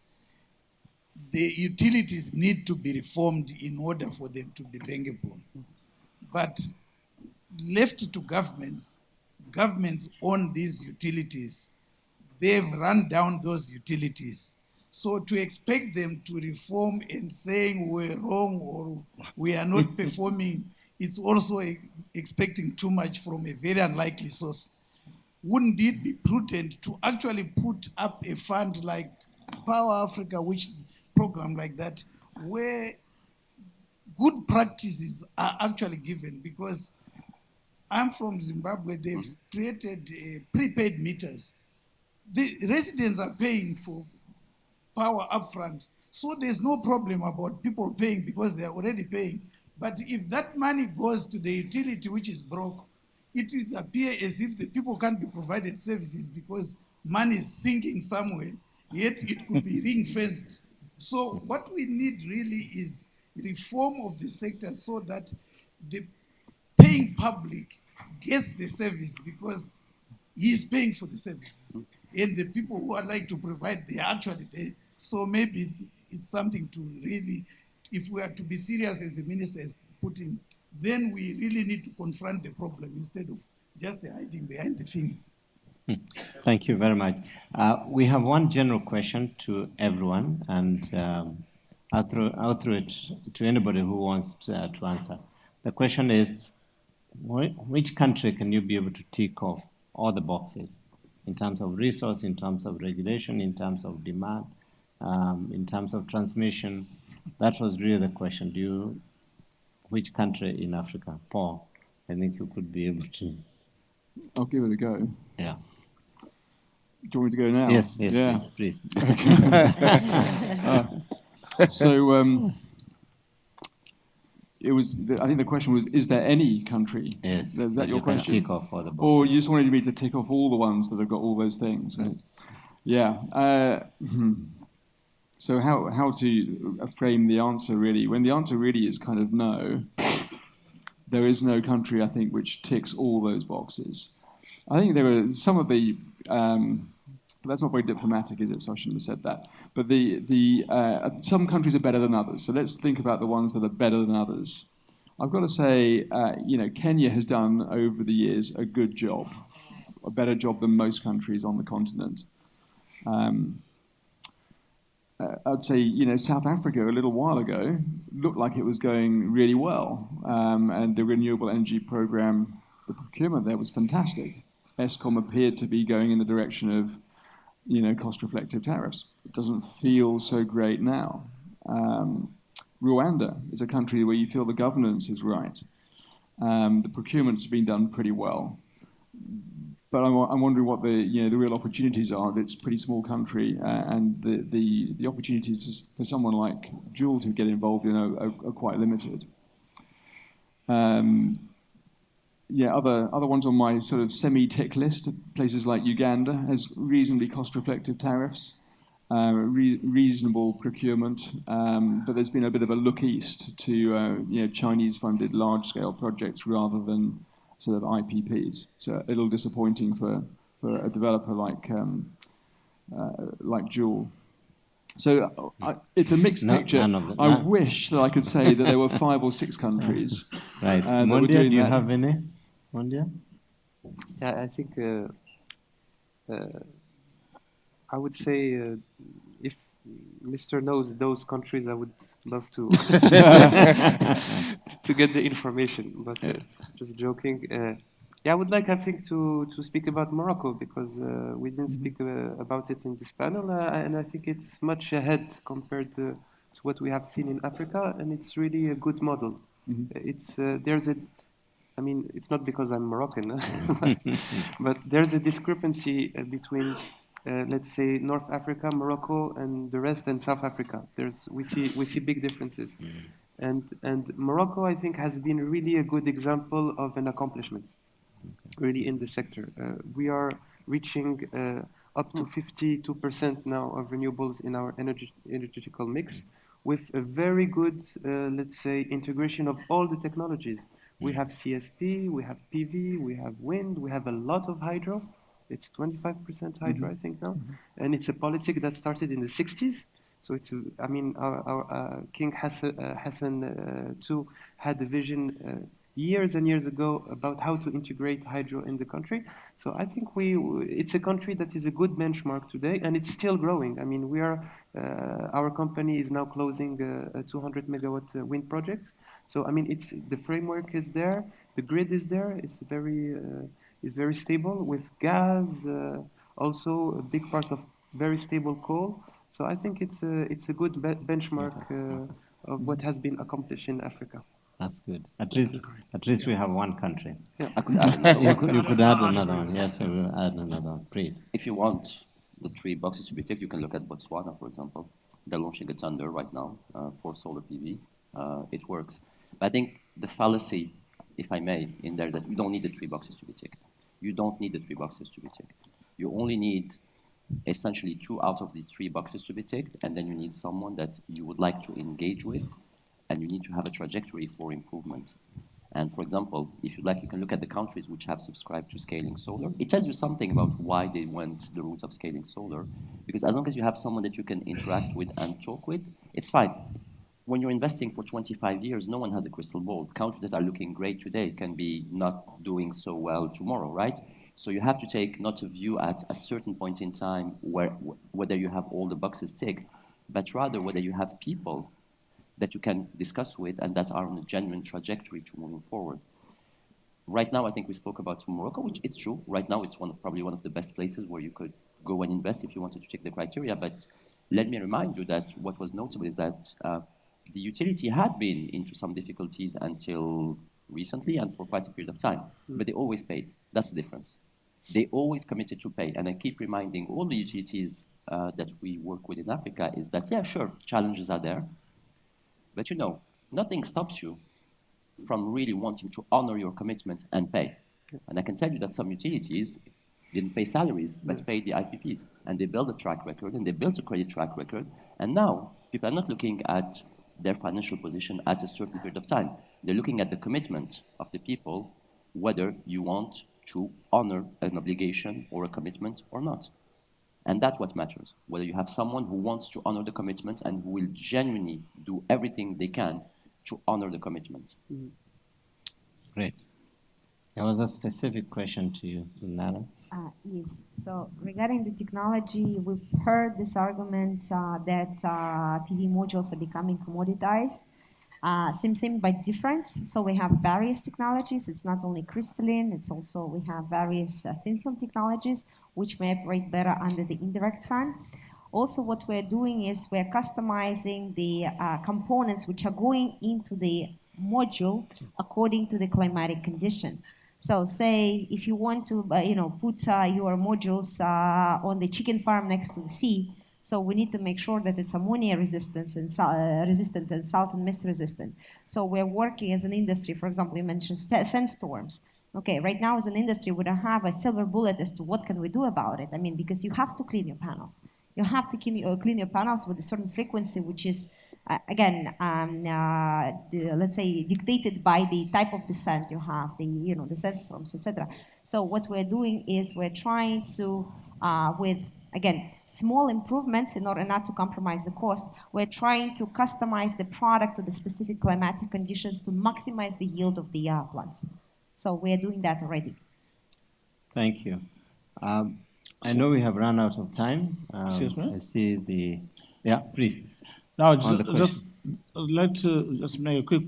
the utilities need to be reformed in order for them to be bankable. But left to governments, governments own these utilities. They've run down those utilities. So to expect them to reform and saying we're wrong or we are not performing, it's also expecting too much from a very unlikely source. Wouldn't it be prudent to actually put up a fund like Power Africa, which program like that, where good practices are actually given? Because I'm from Zimbabwe, they've created prepaid meters. The residents are paying for power upfront. So there's no problem about people paying because they're already paying. But if that money goes to the utility which is broke, it will appear as if the people can't be provided services because money is sinking somewhere, yet it could be ring-fenced. So what we need really is reform of the sector so that the paying public gets the service because he is paying for the services. And the people who are like to provide, they are actually there. So maybe it's something to really, if we are to be serious as the minister has put in, then we really need to confront the problem instead of just hiding behind the thing. Thank you very much. We have one general question to everyone, and I'll throw it to anybody who wants to answer. The question is, which country can you be able to tick off all the boxes in terms of resource, in terms of regulation, in terms of demand, in terms of transmission? That was really the question. Which country in Africa? Paul, I think you could be able to. I'll give it a go. Yeah. Do you want me to go now? Yes, yeah. please. It was. I think the question was: is there any country? Yes. Is that your question? Tick off all the boxes. Or you just wanted me to tick off all the ones that have got all those things? Right? Yeah. So how to frame the answer really? When the answer really is kind of no, there is no country I think which ticks all those boxes. I think there are some of the. But that's not very diplomatic, is it? So I shouldn't have said that. But some countries are better than others. So let's think about the ones that are better than others. I've got to say, Kenya has done over the years a good job, a better job than most countries on the continent. I'd say, South Africa a little while ago looked like it was going really well, and the renewable energy program, the procurement there was fantastic. Eskom appeared to be going in the direction of cost-reflective tariffs. It doesn't feel so great now. Rwanda is a country where you feel the governance is right. The procurement's been done pretty well. But I'm wondering what the real opportunities are. It's a pretty small country, and the opportunities for someone like Jewel to get involved in are quite limited. Other ones on my sort of semi-tick list, places like Uganda has reasonably cost-reflective tariffs, reasonable procurement, but there's been a bit of a look east to Chinese-funded large-scale projects rather than sort of IPPs. So a little disappointing for a developer like Jewel. So it's a mixed picture. I wish that I could say that there were 5 or 6 countries. Right. That were Mondia, doing do you that. have any? Mondia? Yeah, I think I would say if Mr. knows those countries, I would love to to get the information. But just joking. Yeah, I would like, I think, to speak about Morocco because we didn't speak about it in this panel, and I think it's much ahead compared to what we have seen in Africa, and it's really a good model. It's there's a I mean, it's not because I'm Moroccan, but there's a discrepancy between, let's say, North Africa, Morocco, and the rest, and South Africa. We see big differences, and Morocco, I think, has been really a good example of an accomplishment, really in the sector. We are reaching up to 52% now of renewables in our energetical mix, with a very good, let's say, integration of all the technologies. We have CSP, we have PV, we have wind, we have a lot of hydro. It's 25% hydro, I think, now. And it's a politic that started in the 60s. So it's, I mean, our King Hassan II had a vision years and years ago about how to integrate hydro in the country. So I think it's a country that is a good benchmark today, and it's still growing. I mean, our company is now closing a 200 megawatt wind project. So I mean, the framework is there, the grid is there. It's very stable with gas, also a big part of very stable coal. So I think it's a good benchmark of what has been accomplished in Africa. That's good. At least we have one country. Yeah. I could add another one. You could add another one. Yes, I will add another one. Please. If you want the 3 boxes to be ticked, you can look at Botswana, for example. They're launching a tender right now for solar PV. It works. But I think the fallacy, if I may, in there, that you don't need the 3 boxes to be ticked. You don't need the 3 boxes to be ticked. You only need essentially 2 out of the 3 boxes to be ticked, and then you need someone that you would like to engage with, and you need to have a trajectory for improvement. And for example, if you'd like, you can look at the countries which have subscribed to scaling solar. It tells you something about why they went the route of scaling solar, because as long as you have someone that you can interact with and talk with, it's fine. When you're investing for 25 years, no one has a crystal ball. Countries that are looking great today can be not doing so well tomorrow, right? So you have to take not a view at a certain point in time whether you have all the boxes ticked, but rather whether you have people that you can discuss with and that are on a genuine trajectory to moving forward. Right now, I think we spoke about Morocco, which it's true. Right now, it's probably one of the best places where you could go and invest if you wanted to check the criteria. But let me remind you that what was notable is that the utility had been into some difficulties until recently and for quite a period of time, but they always paid. That's the difference. They always committed to pay. And I keep reminding all the utilities that we work with in Africa is that, yeah, sure, challenges are there, but nothing stops you from really wanting to honor your commitment and pay. And I can tell you that some utilities didn't pay salaries, but paid the IPPs. And they built a track record, and they built a credit track record. And now, people are not looking at their financial position at a certain period of time. They're looking at the commitment of the people, whether you want to honor an obligation or a commitment or not. And that's what matters, whether you have someone who wants to honor the commitment and who will genuinely do everything they can to honor the commitment. Great. There was a specific question to you, Nara. Yes. So regarding the technology, we've heard this argument that PV modules are becoming commoditized. Same but different. So we have various technologies. It's not only crystalline, it's also we have various thin film technologies which may operate better under the indirect sun. Also, what we're doing is we're customizing the components which are going into the module according to the climatic condition. So say if you want to put your modules on the chicken farm next to the sea, so we need to make sure that it's ammonia resistant and salt and mist resistant. So we're working as an industry, for example, you mentioned sandstorms. Okay, right now as an industry, we don't have a silver bullet as to what can we do about it. I mean, because you have to clean your panels. You have to clean your panels with a certain frequency, which is, let's say, dictated by the type of descent you have, the sandstorms, etc. So what we're doing is we're trying to, with again, small improvements in order not to compromise the cost, we're trying to customize the product to the specific climatic conditions to maximize the yield of the plant. So we're doing that already. Thank you. I know we have run out of time. Excuse me? I see the, yeah, please. Now, On the question. I'd like to just make a quick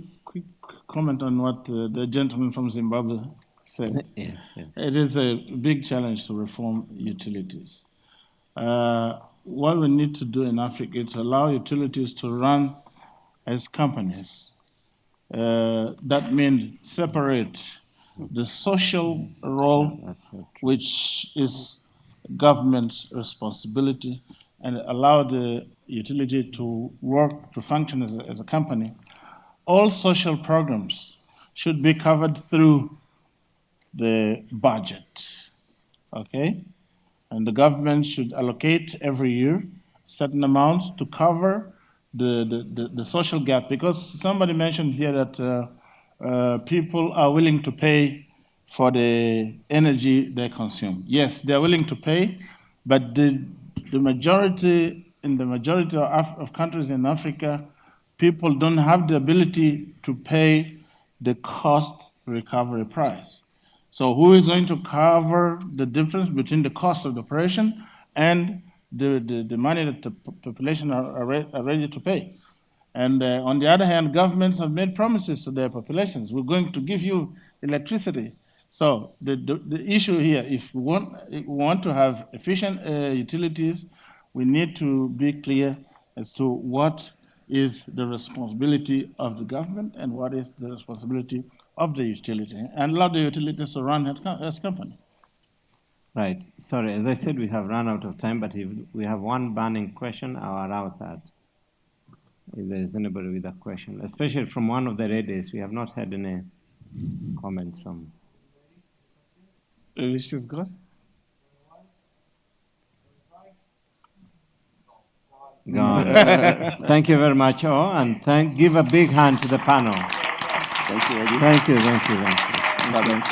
comment on what the gentleman from Zimbabwe said. Yes, yes. It is a big challenge to reform utilities. What we need to do in Africa is allow utilities to run as companies. That means separate the social role, which is government's responsibility, and allow the utility to work, to function as a company. All social programs should be covered through the budget, okay? And the government should allocate every year certain amounts to cover the social gap, because somebody mentioned here that people are willing to pay for the energy they consume. Yes, they are willing to pay, but the majority of countries in Africa, people don't have the ability to pay the cost recovery price. So who is going to cover the difference between the cost of the operation and the money that the population are ready to pay? And on the other hand, governments have made promises to their populations. We're going to give you electricity. So the issue here, if we want to have efficient utilities, we need to be clear as to what is the responsibility of the government and what is the responsibility of the utility, and allow the utilities to run as company. Right. Sorry, as I said, we have run out of time, but if we have one burning question, I'll allow that. If there is anybody with a question, especially from one of the ladies, we have not had any comments from. Which is good. God. Thank you very much, all, and give a big hand to the panel. Thank you, Eddie. Thank you.